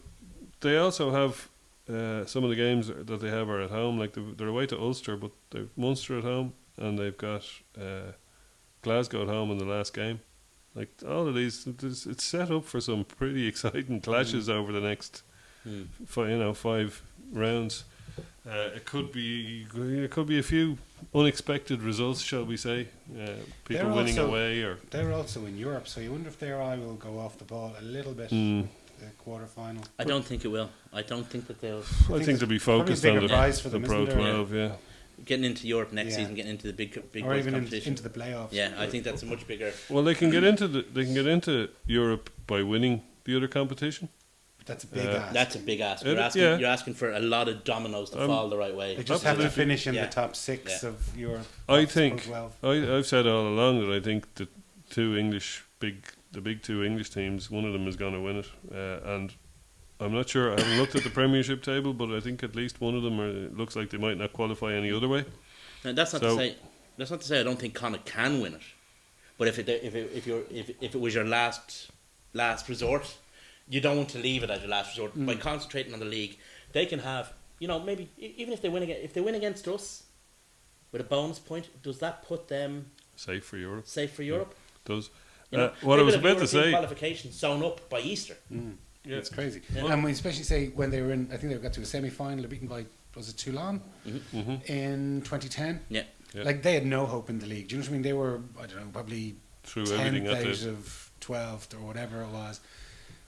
Speaker 3: they also have some of the games that they have are at home. Like they're away to Ulster, but they've Munster at home, and they've got Glasgow at home in the last game. Like all of these, it's set up for some pretty exciting clashes over the next, 5 rounds. It could be a few unexpected results, shall we say? People winning away, or
Speaker 1: they're also in Europe, so you wonder if their eye will go off the ball a little bit. The quarter final.
Speaker 2: I don't think it will. I don't think that they'll.
Speaker 3: I think they'll be focused on the Pro 12. Yeah.
Speaker 2: Getting into Europe next season, getting into the big
Speaker 1: or even
Speaker 2: competition,
Speaker 1: into the playoffs.
Speaker 2: Yeah, I think that's a much bigger.
Speaker 3: Well, they can get into Europe by winning the other competition.
Speaker 1: That's a big ask.
Speaker 2: That's a big ask. You're asking for a lot of dominoes to fall the right way.
Speaker 1: They just have to finish in the top 6 of Europe.
Speaker 3: I think I've said all along that I think the big two English teams, one of them is going to win it, and I'm not sure. I haven't looked at the Premiership table, but I think at least one of them looks like they might not qualify any other way.
Speaker 2: Now, that's not to say I don't think Connacht can win it, but if it was your last resort, you don't want to leave it as your last resort. By concentrating on the league, they can have, maybe even if they win against us with a bonus point, does that put them
Speaker 3: safe for Europe?
Speaker 2: It
Speaker 3: does. What I was about to say,
Speaker 2: qualification sewn up by Easter.
Speaker 1: Yeah, it's crazy. Yeah. And we especially say when they were in, I think they got to a semi-final, beaten by, was it Toulon in 2010?
Speaker 2: Yeah.
Speaker 1: Like they had no hope in the league. Do you know what I mean? They were, I don't know, probably
Speaker 3: through
Speaker 1: 10th out of 12th or whatever it was.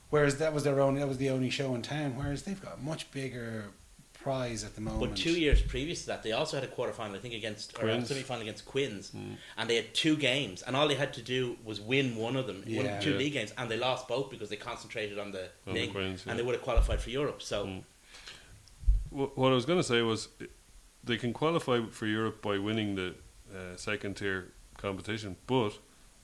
Speaker 1: Whereas that was the only show in town. Whereas they've got a much bigger prize at the moment.
Speaker 2: But 2 years previous to that, they also had a quarter-final, I think, or a semi-final against Quins, and they had 2 games, and all they had to do was win one of them, two league games, and they lost both because they concentrated on the league, and they would have qualified for Europe. So,
Speaker 3: what I was going to say was, they can qualify for Europe by winning the second-tier competition, but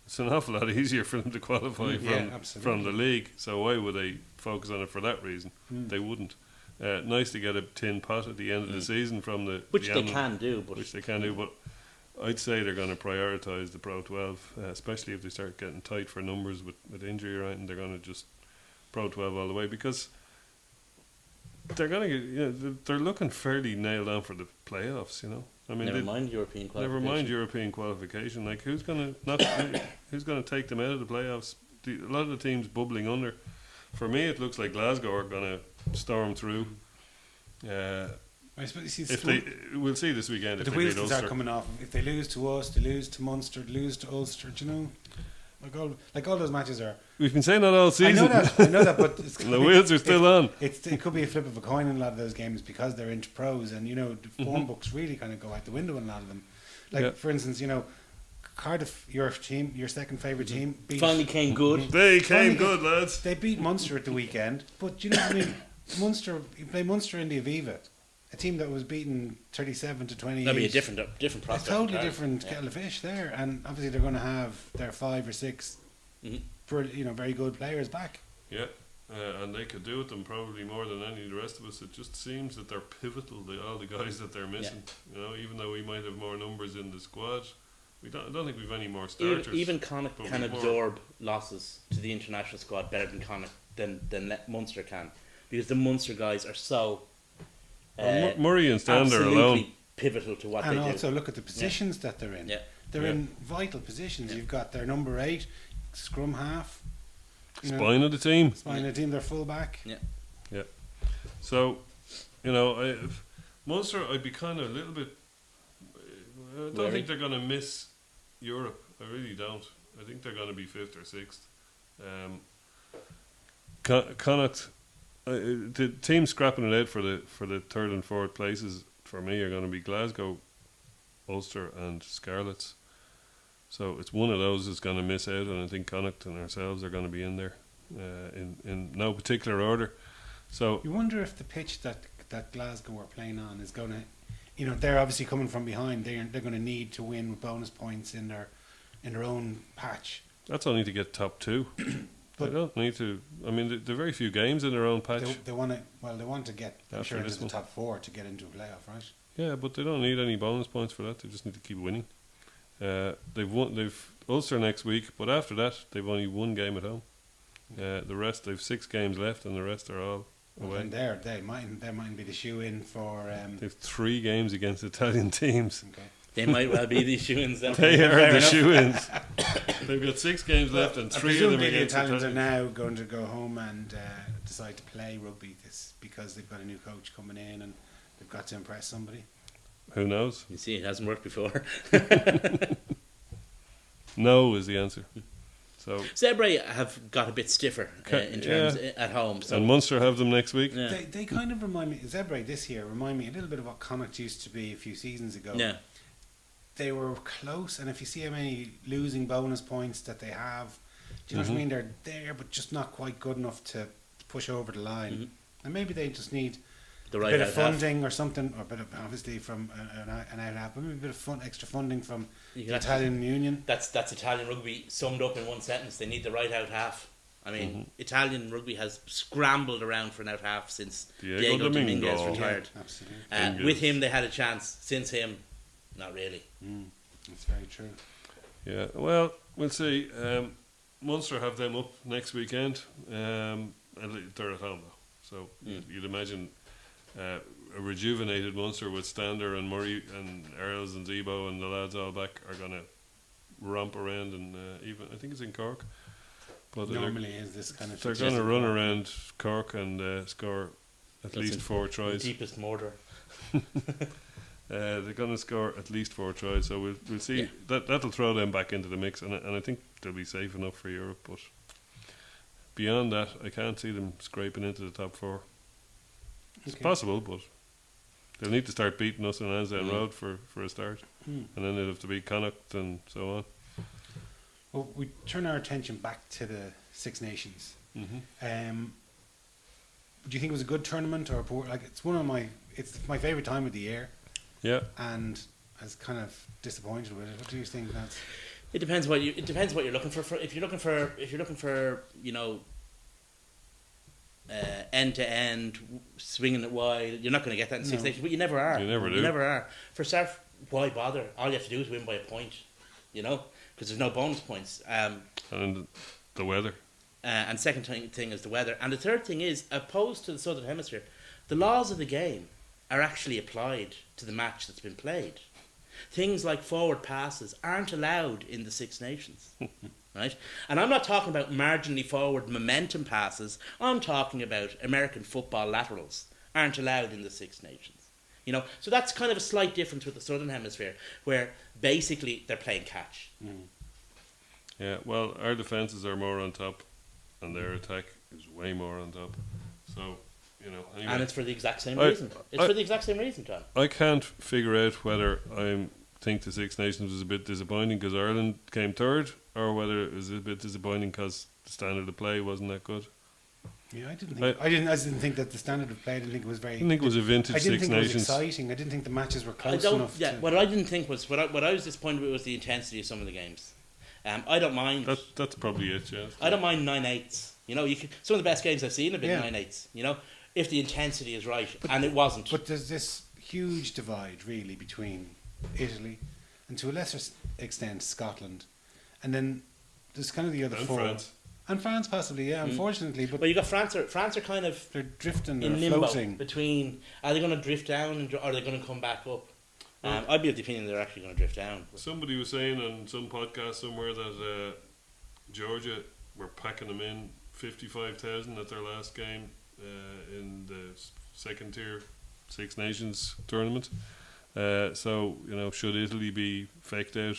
Speaker 3: it's an awful lot easier for them to qualify from the league. So why would they focus on it for that reason? They wouldn't. Nice to get a tin pot at the end of the season from
Speaker 2: which they can do,
Speaker 3: but I'd say they're going to prioritise the Pro 12, especially if they start getting tight for numbers with injury or anything. They're going to just Pro 12 all the way, because they're going to get, they're looking fairly nailed on for the playoffs. I mean,
Speaker 2: never mind European qualification.
Speaker 3: Like who's going to take them out of the playoffs? A lot of the teams bubbling under. For me, it looks like Glasgow are going to storm through.
Speaker 1: I suppose
Speaker 3: we'll see this weekend.
Speaker 1: But the wheels start coming off. If they lose to us, they lose to Munster, they lose to Ulster. Do you know? Like all those matches are.
Speaker 3: We've been saying that all season.
Speaker 1: I know that, but
Speaker 3: the wheels are still on.
Speaker 1: It could be a flip of a coin in a lot of those games because they're into pros, and the form books really kind of go out the window in a lot of them. Like for instance, Cardiff, your team, your second favourite team,
Speaker 2: finally came good.
Speaker 3: They came good, lads.
Speaker 1: They beat Munster at the weekend, but you know what I mean. You play Munster in the Aviva, a team that was beaten 37-28.
Speaker 2: That'd be a different prospect.
Speaker 1: A totally different kettle of fish there, and obviously they're going to have their 5 or 6, very good players back.
Speaker 3: Yeah, and they could do with them probably more than any of the rest of us. It just seems that they're pivotal. All the guys that they're missing. Even though we might have more numbers in the squad. I don't think we've any more starters.
Speaker 2: Even Connacht can absorb losses to the international squad better than Connacht than Munster can, because the Munster guys are so
Speaker 3: Murray and Stander alone
Speaker 2: pivotal to what they do.
Speaker 1: And also look at the positions that they're in. They're in vital positions. You've got their number 8 scrum half,
Speaker 3: spine of the team.
Speaker 1: Their full back.
Speaker 3: Yeah. So, Munster, I'd be kind of a little bit. I don't think they're going to miss Europe. I really don't. I think they're going to be 5th or 6th. Connacht, the team scrapping it out for the 3rd and 4th places for me are going to be Glasgow, Ulster, and Scarlets. So it's one of those that's going to miss out, and I think Connacht and ourselves are going to be in there in no particular order. So
Speaker 1: you wonder if the pitch that Glasgow are playing on is going to. They're obviously coming from behind. They're going to need to win with bonus points in their own patch.
Speaker 3: That's only to get top 2. They don't need to. I mean, there are very few games in their own patch.
Speaker 1: They want to get into the top 4 to get into a playoff, right?
Speaker 3: Yeah, but they don't need any bonus points for that. They just need to keep winning. They've Ulster next week, but after that they've only 1 game at home. The rest, they've 6 games left, and the rest are all away.
Speaker 1: And they might be the shoe in for.
Speaker 3: They've 3 games against Italian teams.
Speaker 1: Okay.
Speaker 2: They might well be the shoe-ins. Then.
Speaker 3: They are
Speaker 2: Fair
Speaker 3: the
Speaker 2: enough.
Speaker 3: shoe-ins. They've got 6 games left and 3 of them
Speaker 1: Presumably the
Speaker 3: against
Speaker 1: Italians are
Speaker 3: Italians.
Speaker 1: now going to go home and decide to play rugby this because they've got a new coach coming in and they've got to impress somebody.
Speaker 3: Who knows?
Speaker 2: You see, it hasn't worked before.
Speaker 3: No is the answer. So
Speaker 2: Zebre have got a bit stiffer in terms at home. So
Speaker 3: and Munster have them next week.
Speaker 2: yeah.
Speaker 1: They kind of remind me, Zebre this year remind me a little bit of what Connacht used to be a few seasons ago.
Speaker 2: Yeah.
Speaker 1: They were close, and if you see how many losing bonus points that they have, do you know what I mean? They're there, but just not quite good enough to push over the line. And maybe they just need
Speaker 2: The
Speaker 1: a
Speaker 2: right
Speaker 1: bit of
Speaker 2: out half.
Speaker 1: funding or something, or a bit of, obviously from an out half, maybe a bit of extra funding from
Speaker 2: You
Speaker 1: the
Speaker 2: can
Speaker 1: Italian Union.
Speaker 2: That's Italian rugby summed up in one sentence. They need the right out half. I mean, Italian rugby has scrambled around for an out half since
Speaker 3: Diego
Speaker 2: Dominguez
Speaker 3: Domingo.
Speaker 2: retired.
Speaker 1: Yeah, absolutely.
Speaker 2: With him, they had a chance. Since him, not really.
Speaker 1: That's very true.
Speaker 3: Yeah, well, we'll see. Munster have them up next weekend. They're at home though, so you'd imagine a rejuvenated Munster with Stander and Murray and Earls and Zebo and the lads all back are going to romp around, and even I think it's in Cork. But
Speaker 1: Normally is this kind of.
Speaker 3: they're going to run around Cork and score at least 4 tries.
Speaker 2: Deepest mortar.
Speaker 3: They're going to score at least 4 tries, so we'll see.
Speaker 2: Yeah.
Speaker 3: That'll throw them back into the mix, and I think they'll be safe enough for Europe. But beyond that, I can't see them scraping into the top 4. It's
Speaker 1: Okay.
Speaker 3: possible, but they'll need to start beating us on Lansdowne Road for a start, and then they'll have to beat Connacht and so on.
Speaker 1: Well, we turn our attention back to the Six Nations. Do you think it was a good tournament or a poor? Like, it's my favorite time of the year,
Speaker 3: Yeah,
Speaker 1: and I was kind of disappointed with it. What do you think?
Speaker 2: It depends what you're looking for. If you're looking for end to end, swinging it wide, you're not going to get that in Six
Speaker 1: No.
Speaker 2: Nations. But you never are.
Speaker 3: You never do.
Speaker 2: You never are. For Surf, why bother? All you have to do is win by a point. You know, because there's no bonus points.
Speaker 3: and the weather.
Speaker 2: And second thing is the weather. And the third thing is, opposed to the Southern Hemisphere, the laws of the game are actually applied to the match that's been played. Things like forward passes aren't allowed in the Six Nations. Right? And I'm not talking about marginally forward momentum passes. I'm talking about American football laterals aren't allowed in the Six Nations. You know, so that's kind of a slight difference with the Southern Hemisphere, where basically they're playing catch.
Speaker 3: Yeah, well, our defences are more on top, and their attack is way more on top. So, anyway.
Speaker 2: And it's for the exact same
Speaker 3: I-
Speaker 2: reason. It's for the exact same reason, Tom.
Speaker 3: I can't figure out whether I think the Six Nations was a bit disappointing because Ireland came third, or whether it was a bit disappointing because the standard of play wasn't that good.
Speaker 1: Yeah, I didn't think that the standard of play. I didn't think it was very.
Speaker 3: I think it was a vintage
Speaker 1: I didn't
Speaker 3: Six
Speaker 1: think it was
Speaker 3: Nations.
Speaker 1: exciting. I didn't think the matches were
Speaker 2: I
Speaker 1: close
Speaker 2: don't.
Speaker 1: enough.
Speaker 2: Yeah,
Speaker 1: to,
Speaker 2: what I didn't think was what I was disappointed with was the intensity of some of the games. I don't mind.
Speaker 3: That's probably it, yeah.
Speaker 2: I don't mind 9/8. You know, some of the best games I've seen have been
Speaker 1: Yeah.
Speaker 2: 9/8. You know, if the intensity is right, and it wasn't.
Speaker 1: But there's this huge divide, really, between Italy and to a lesser extent Scotland, and then there's kind of the other
Speaker 3: And
Speaker 1: 4.
Speaker 3: France.
Speaker 1: And France, possibly, yeah. Unfortunately, but
Speaker 2: Well, you got France are kind of
Speaker 1: they're drifting,
Speaker 2: in
Speaker 1: they're
Speaker 2: limbo
Speaker 1: floating.
Speaker 2: between. Are they going to drift down, or are they going to come back up? I'd be of the opinion they're actually going to drift down.
Speaker 3: Somebody was saying on some podcast somewhere that Georgia were packing them in 55,000 at their last game in the second tier Six Nations tournament. So, should Italy be faked out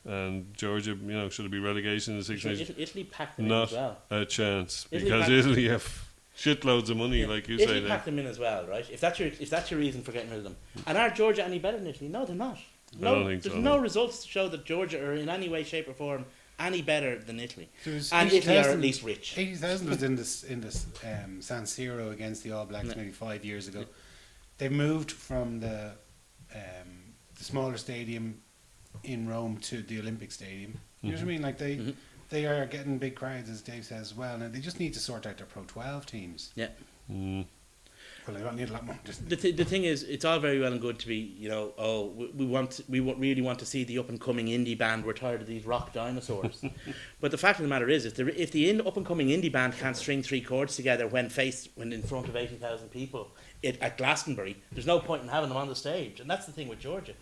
Speaker 3: and Georgia, should it be relegation in the Six Nations?
Speaker 2: Italy packed them in
Speaker 3: Not
Speaker 2: as well.
Speaker 3: a chance,
Speaker 2: Italy
Speaker 3: because
Speaker 2: packed-
Speaker 3: Italy have shitloads of money,
Speaker 2: Yeah.
Speaker 3: like you
Speaker 2: Italy
Speaker 3: say.
Speaker 2: packed them in as well, right? If that's your reason for getting rid of them, and are Georgia any better than Italy? No, they're not. No,
Speaker 3: don't think
Speaker 2: there's
Speaker 3: so,
Speaker 2: no
Speaker 3: no.
Speaker 2: results to show that Georgia are in any way, shape, or form any better than Italy,
Speaker 1: There's
Speaker 2: and Italy are
Speaker 1: 80,000
Speaker 2: at least rich.
Speaker 1: 80,000 was in this San Siro against the All Blacks
Speaker 2: Yeah.
Speaker 1: maybe 5 years ago. They moved from the smaller stadium in Rome to the Olympic Stadium. You know what I mean? Like they are getting big crowds, as Dave says as well, and they just need to sort out their Pro 12 teams.
Speaker 2: Yeah.
Speaker 3: Mm.
Speaker 1: Well, they don't need a lot more. Just
Speaker 2: The thing is, it's all very well and good to be, really want to see the up and coming indie band. We're tired of these rock dinosaurs. But the fact of the matter is, if the up and coming indie band can't string 3 chords together when in front of 80,000 people at Glastonbury, there's no point in having them on the stage. And that's the thing with Georgia.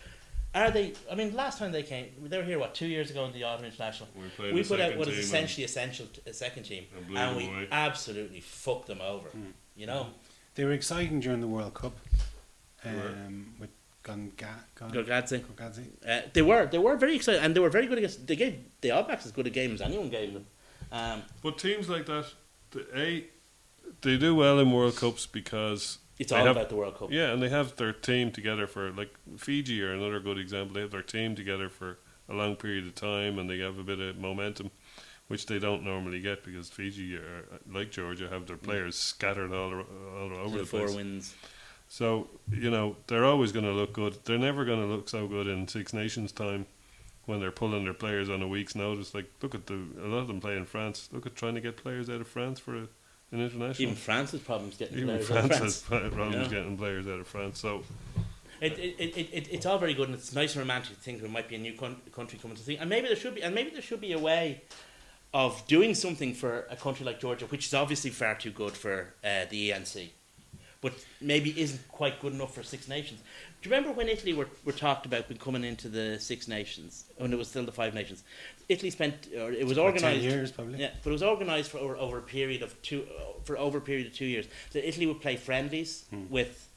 Speaker 2: Are they? I mean, last time they came, they were here 2 years ago in the Autumn International. We put out what is essentially a second team, and we absolutely fucked them over. You know.
Speaker 1: They were exciting during the World Cup with
Speaker 2: Gorgadze.
Speaker 1: Gorgadze.
Speaker 2: They were very excited, and they were very good against. They gave the All Blacks as good a game as anyone gave them.
Speaker 3: But teams like that, they do well in World Cups because
Speaker 2: it's all about the World Cup.
Speaker 3: Yeah, and they have their team together for, like, Fiji are another good example. They have their team together for a long period of time, and they have a bit of momentum, which they don't normally get because Fiji, like Georgia, have their players scattered all over the place.
Speaker 2: 4 wins.
Speaker 3: So, they're always going to look good. They're never going to look so good in Six Nations time when they're pulling their players on a week's notice. Like, look at a lot of them play in France. Look at trying to get players out of France for an international.
Speaker 2: Even France has problems getting
Speaker 3: players
Speaker 2: out of France.
Speaker 3: has problems getting players out of France. So
Speaker 2: it's all very good, and it's nice and romantic to think there might be a new country coming to the thing, and maybe there should be a way of doing something for a country like Georgia, which is obviously far too good for the ENC, but maybe isn't quite good enough for Six Nations. Do you remember when Italy were talked about coming into the Six Nations, when it was still the Five Nations? Italy it was organised
Speaker 1: 10 years probably.
Speaker 2: Yeah, but it was organised for over a period of 2 years. So Italy would play friendlies with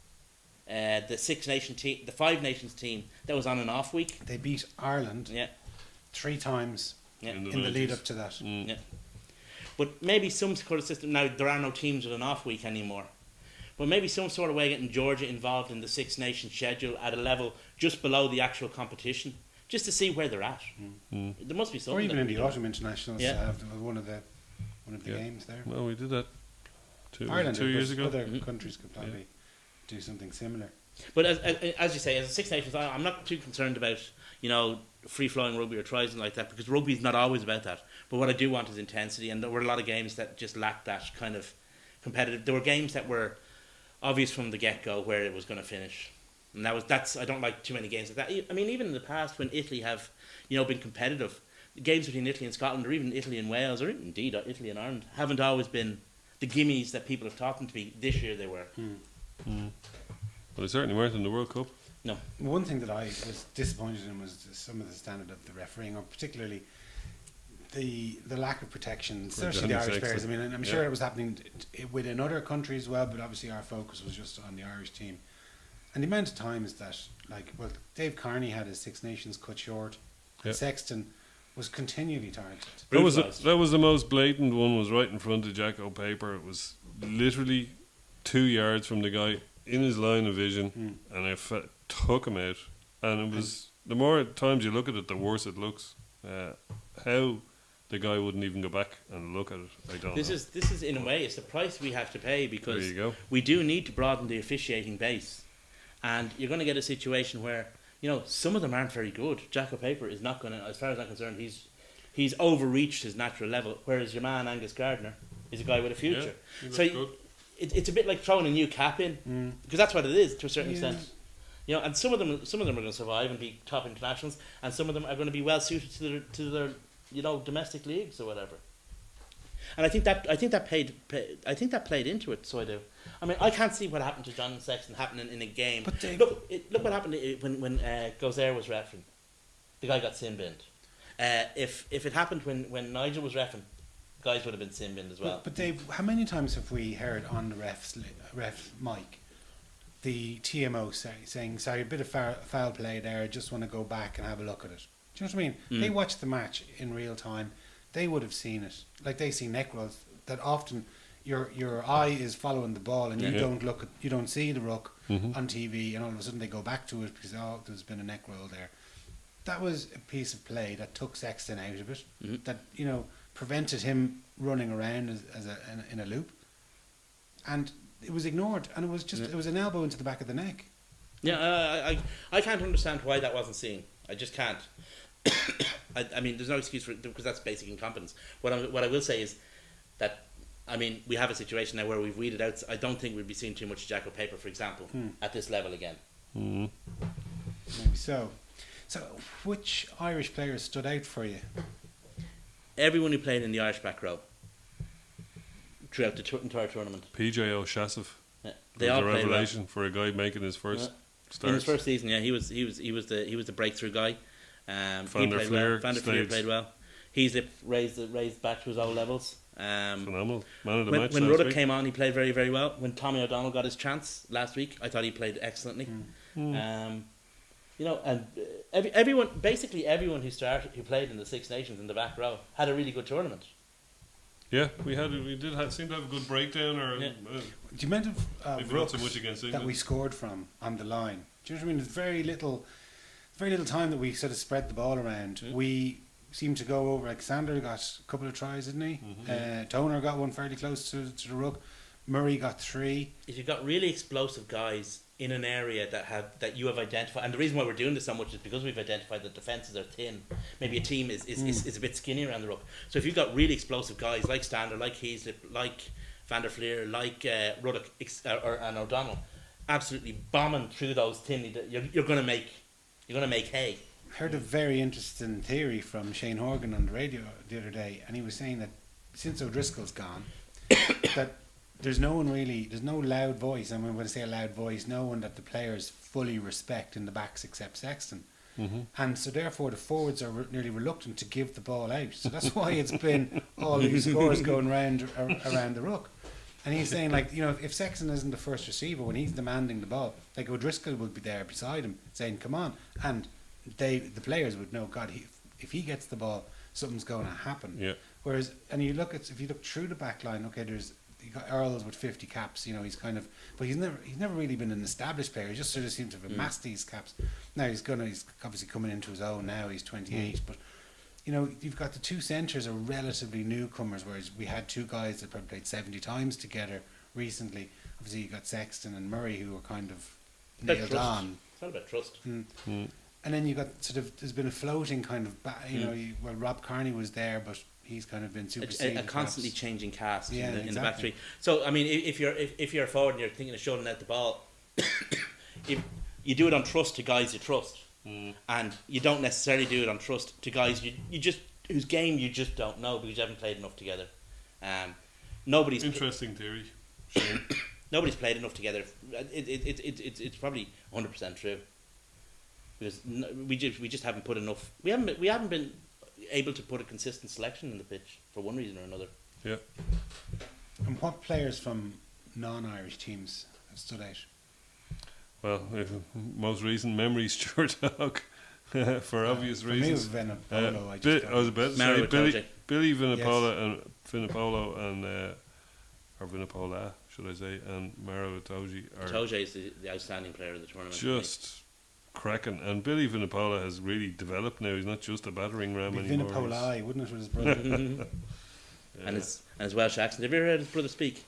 Speaker 2: the Six Nation team, the Five Nations team that was on an off week.
Speaker 1: They beat Ireland 3 times in the lead up to that.
Speaker 2: Yeah. But maybe some sort of system, now there are no teams with an off week anymore, but maybe some sort of way of getting Georgia involved in the Six Nations schedule at a level just below the actual competition, just to see where they're at. There must be something.
Speaker 1: Or even in the Autumn Internationals, have one of the games there.
Speaker 3: Well, we did that
Speaker 1: Ireland
Speaker 3: 2 years ago.
Speaker 1: Other countries could probably do something similar.
Speaker 2: But as you say, as a Six Nations, I'm not too concerned about free-flowing rugby or tries and like that, because rugby is not always about that. But what I do want is intensity, and there were a lot of games that just lacked that kind of competitive. There were games that were obvious from the get-go where it was going to finish, and that's I don't like too many games like that. I mean, even in the past when Italy have been competitive, the games between Italy and Scotland, or even Italy and Wales, or indeed Italy and Ireland, haven't always been the gimmies that people have taught them to be. This year they were.
Speaker 3: Well, they certainly weren't in the World Cup.
Speaker 2: No.
Speaker 1: One thing that I was disappointed in was some of the standard of the refereeing, or particularly the lack of protection, especially the Irish players. I mean, and I'm sure it was happening within other countries as well, but obviously our focus was just on the Irish team. And the amount of times that, Dave Carney had his Six Nations cut short, and Sexton was continually targeted.
Speaker 3: That was the most blatant one, was right in front of Jack O'Paper. It was literally 2 yards from the guy in his line of vision, and I took him out. And it was, the more times you look at it, the worse it looks. How the guy wouldn't even go back and look at it, I don't know.
Speaker 2: This is in a way, it's the price we have to pay, because we do need to broaden the officiating base, and you're going to get a situation where some of them aren't very good. Jack O'Paper is not going to, as far as I'm concerned, he's overreached his natural level, whereas your man Angus Gardner is a guy with a future. So it's a bit like throwing a new cap in, because that's what it is to a certain extent. And some of them are going to survive and be top internationals, and some of them are going to be well suited to their domestic leagues or whatever. And I think that played into it. So I do. I mean, I can't see what happened to John Sexton happening in a game. But look what happened when Gozaire was reffing. The guy got sin-binned. If it happened when Nigel was reffing, guys would have been sin-binned as well.
Speaker 1: But Dave, how many times have we heard on the ref mic the TMO saying, sorry, a bit of foul play there, I just want to go back and have a look at it? Do you know what I mean? They watched the match in real time. They would have seen it. Like they see neck rolls that often your eye is following the ball and you don't see the ruck on TV, and all of a sudden they go back to it because there's been a neck roll there. That was a piece of play that took Sexton out of it. That prevented him running around in a loop, and it was ignored, and it was just it was an elbow into the back of the neck.
Speaker 2: I can't understand why that wasn't seen. I just can't. I mean, there's no excuse for it, because that's basic incompetence. What I will say is that I mean, we have a situation now where we've weeded out. I don't think we'd be seeing too much Jack O'Paper, for example, at this level again.
Speaker 3: Mm.
Speaker 1: Maybe so. So, which Irish players stood out for you?
Speaker 2: Everyone who played in the Irish back row throughout the entire tournament.
Speaker 3: PJ O'Shasov.
Speaker 2: Yeah.
Speaker 3: They
Speaker 2: They all
Speaker 3: a
Speaker 2: played well.
Speaker 3: revelation for a guy making his first start.
Speaker 2: In his first season, yeah, he was the breakthrough guy. He
Speaker 3: Van der
Speaker 2: played
Speaker 3: Fleer
Speaker 2: well. Van der Fleer
Speaker 3: stayed.
Speaker 2: played well. He's raised back to his old levels.
Speaker 3: Phenomenal. Man of the
Speaker 2: When
Speaker 3: match
Speaker 2: when
Speaker 3: last
Speaker 2: Ruddock
Speaker 3: week.
Speaker 2: came on, he played very, very well. When Tommy O'Donnell got his chance last week, I thought he played excellently. You know, and basically everyone who played in the Six Nations in the back row had a really good tournament.
Speaker 3: Yeah, we did seem to have a good breakdown. Or
Speaker 2: Yeah.
Speaker 1: Do you remember
Speaker 3: maybe not so
Speaker 1: rucks
Speaker 3: much against
Speaker 1: that
Speaker 3: England.
Speaker 1: we scored from on the line? Do you know what I mean? There's very little time that we sort of spread the ball around. We seemed to go over. Alexander got a couple of tries, didn't he? Toner got one fairly close to the ruck. Murray got 3.
Speaker 2: If you've got really explosive guys in an area that you have identified, and the reason why we're doing this so much is because we've identified that defences are thin. Maybe a team is a bit skinny around the ruck. So if you've got really explosive guys like Stander, like Heaslip, like Van der Fleer, like Ruddock and O'Donnell, absolutely bombing through those thin, you're going to make hay.
Speaker 1: Heard a very interesting theory from Shane Horgan on the radio the other day, and he was saying that since O'Driscoll's gone, that there's no loud voice, and when I say a loud voice, no one that the players fully respect in the backs except Sexton. And so therefore the forwards are nearly reluctant to give the ball out. So that's why it's been all these scores going around the ruck. And he's saying, like, you know, if Sexton isn't the first receiver when he's demanding the ball, like O'Driscoll will be there beside him saying, "Come on," and the players would know, God, if he gets the ball, something's going to happen.
Speaker 3: Yeah.
Speaker 1: Whereas, and if you look through the back line, okay, you got Earls with 50 caps. You know, he's kind of, but he's never really been an established player. He just sort of seems to have amassed these caps. Now he's obviously coming into his own now. He's 28, but you know, you've got the two centres are relatively newcomers, whereas we had two guys that probably played 70 times together recently. Obviously, you got Sexton and Murray who were kind of nailed on.
Speaker 2: It's all about trust.
Speaker 1: And then you got sort of, there's been a floating kind of, well, Rob Carney was there, but he's kind of been superseded.
Speaker 2: A constantly
Speaker 1: perhaps.
Speaker 2: changing cast
Speaker 1: Yeah,
Speaker 2: in the back
Speaker 1: exactly.
Speaker 2: three. So I mean, if you're a forward and you're thinking of showing out the ball, if you do it on trust to guys you trust, and you don't necessarily do it on trust to guys you just whose game you just don't know because you haven't played enough together. Nobody's
Speaker 3: Interesting theory. Shane.
Speaker 2: nobody's played enough together. It's probably 100% true. Because we just haven't put enough. We haven't been able to put a consistent selection in the pitch for one reason or another.
Speaker 3: Yeah.
Speaker 1: And what players from non-Irish teams have stood out?
Speaker 3: Well, most recent memory, Stuart Hogg, for obvious
Speaker 1: For me, it was
Speaker 3: reasons.
Speaker 1: Venizelos.
Speaker 3: I was about to
Speaker 2: Mario
Speaker 3: say
Speaker 2: Itoje.
Speaker 3: Billy Vinipola and Finipolo and or Vinipola, should I say, and Mario Itoje are
Speaker 2: Toje is the outstanding player of the tournament.
Speaker 3: just cracking. And Billy Vinipola has really developed now. He's not just a battering ram anymore.
Speaker 1: Vinipolai, wouldn't it, with his brother?
Speaker 2: And his Welsh accent. Have you ever heard his brother speak?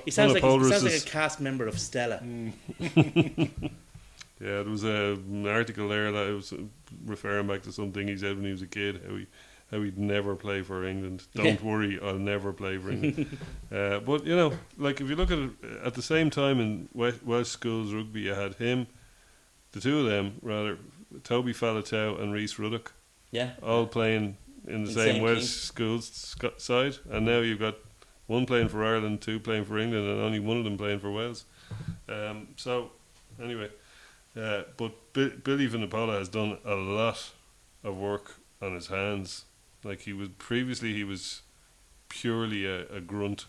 Speaker 2: He sounds like a cast member of Stella.
Speaker 3: Yeah, there was an article there that was referring back to something he said when he was a kid, how he'd never play for England. Don't worry, I'll never play for England. But you know, like if you look at it, at the same time in Welsh schools rugby, you had him, the two of them rather, Toby Faletau and Rhys Ruddock, all playing in the same Welsh schools side, and now you've got one playing for Ireland, two playing for England, and only one of them playing for Wales. So anyway, but Billy Vinipola has done a lot of work on his hands. Like he was purely a grunt.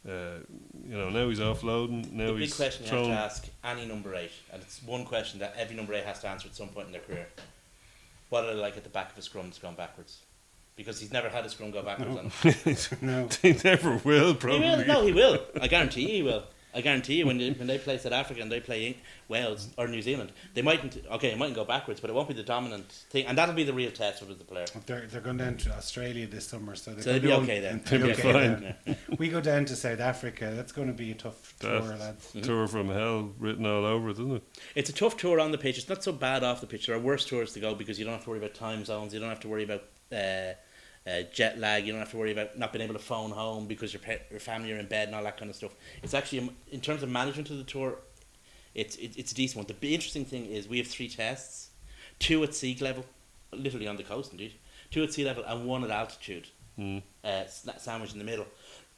Speaker 3: Now he's offloading. Now
Speaker 2: The
Speaker 3: he's
Speaker 2: big question you
Speaker 3: thrown.
Speaker 2: have to ask any number 8, and it's one question that every number 8 has to answer at some point in their career. What are they like at the back of a scrum that's gone backwards? Because he's never had a scrum go backwards on him.
Speaker 1: No.
Speaker 3: They never will, probably.
Speaker 2: He will. No, he will. I guarantee you he will. I guarantee you when they play South Africa and they play Wales or New Zealand, they mightn't. Okay, it mightn't go backwards, but it won't be the dominant thing, and that'll be the real test of the player.
Speaker 1: They're going down to Australia this summer, so
Speaker 2: they'll be okay then.
Speaker 3: They'll be fine.
Speaker 1: then. We go down to South Africa. That's going to be a tough tour,
Speaker 3: That
Speaker 1: lads.
Speaker 3: tour from hell written all over it, isn't it?
Speaker 2: It's a tough tour on the pitch. It's not so bad off the pitch. There are worse tours to go because you don't have to worry about time zones. You don't have to worry about jet lag. You don't have to worry about not being able to phone home because your family are in bed and all that kind of stuff. It's actually, in terms of management of the tour, it's a decent one. The interesting thing is we have 3 tests, 2 at sea level, literally on the coast indeed, 2 at sea level and 1 at altitude, sandwiched in the middle.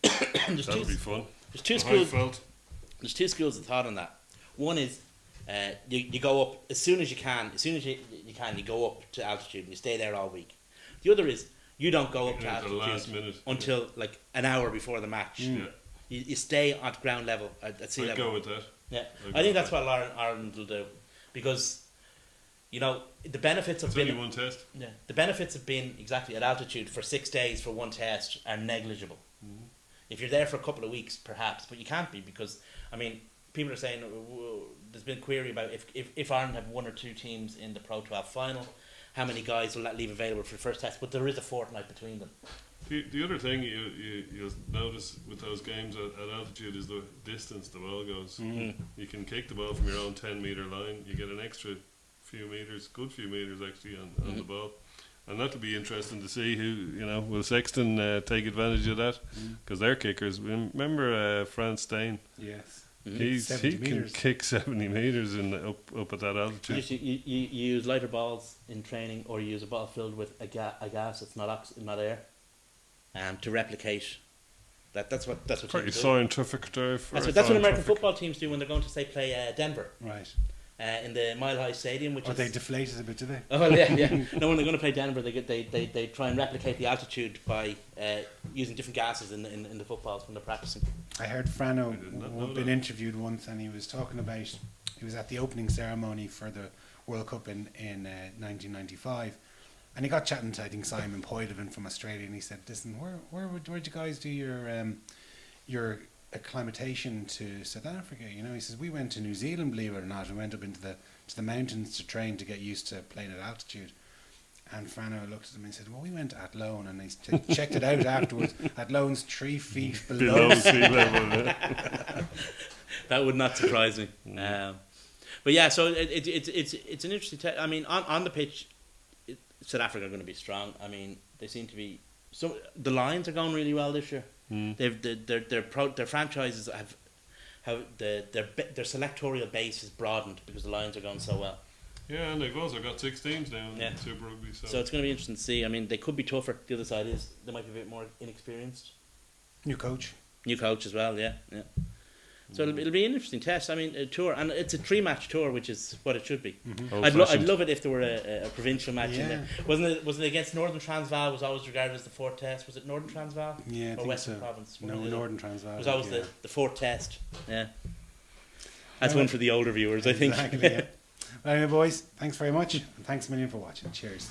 Speaker 3: That would be fun.
Speaker 2: There's 2 schools. There's 2 schools of thought on that. One is you go up as soon as you can. As soon as you can, you go up to altitude and you stay there all week. The other is you don't go up to altitude
Speaker 3: last minute,
Speaker 2: until like an hour before the match. You stay at ground level, at sea level.
Speaker 3: I'd go with that.
Speaker 2: Yeah, I think that's what Ireland will do, because you know the benefits of being
Speaker 3: only one test.
Speaker 2: Yeah, the benefits of being exactly at altitude for 6 days for 1 test are negligible. If you're there for a couple of weeks, perhaps, but you can't be, because I mean, people are saying there's been a query about if Ireland have 1 or 2 teams in the Pro 12 final, how many guys will that leave available for the first test? But there is a fortnight between them.
Speaker 3: The other thing you'll notice with those games at altitude is the distance the ball goes. You can kick the ball from your own 10-metre line. You get an extra few metres, good few metres actually on the ball. And that'll be interesting to see who, will Sexton take advantage of that? Because they're kickers. Remember Franz Stein?
Speaker 1: Yes.
Speaker 3: He can kick 70 metres up at that altitude.
Speaker 2: You use lighter balls in training, or you use a ball filled with a gas that's not air, to replicate. That's what
Speaker 3: pretty scientific there.
Speaker 2: That's what American football teams do when they're going to play Denver.
Speaker 1: Right.
Speaker 2: In the Mile High Stadium, which
Speaker 1: they deflate it a bit, do they?
Speaker 2: Oh yeah. No, when they're going to play Denver, they try and replicate the altitude by using different gases in the footballs when they're practicing.
Speaker 1: I heard Frano had been interviewed once, and he was talking about he was at the opening ceremony for the World Cup in 1995, and he got chatting to I think Simon Poidevin from Australia, and he said, "Listen, where'd you guys do your acclimatation to South Africa?" He says, "We went to New Zealand, believe it or not, and went up into the mountains to train to get used to playing at altitude." And Frano looked at him and said, "Well, we went to Athlone," and they checked it out afterwards. Atlone's 3 feet below
Speaker 3: sea level.
Speaker 2: That would not surprise me. But yeah, so it's an interesting. I mean, on the pitch, South Africa are going to be strong. I mean, they seem to be. So the Lions are going really well this year. Their franchises have their selectorial base is broadened because the Lions are going so well.
Speaker 3: Yeah, and they've also got 6 teams now in Super Rugby.
Speaker 2: So it's going to be interesting to see. I mean, they could be tougher. The other side is they might be a bit more inexperienced.
Speaker 1: New coach
Speaker 2: as well. Yeah. So it'll be an interesting test. I mean, a tour, and it's a 3-match tour, which is what it should be. I'd love it if there were a provincial match in there. Wasn't it against Northern Transvaal? Was always regarded as the 4th test. Was it Northern Transvaal?
Speaker 1: Yeah,
Speaker 2: or Western Province?
Speaker 1: No, Northern Transvaal.
Speaker 2: Was always the 4th test. Yeah, that's one for the older viewers, I think.
Speaker 1: Exactly. Yeah. Well, anyway, boys, thanks very much, and thanks a million for watching. Cheers.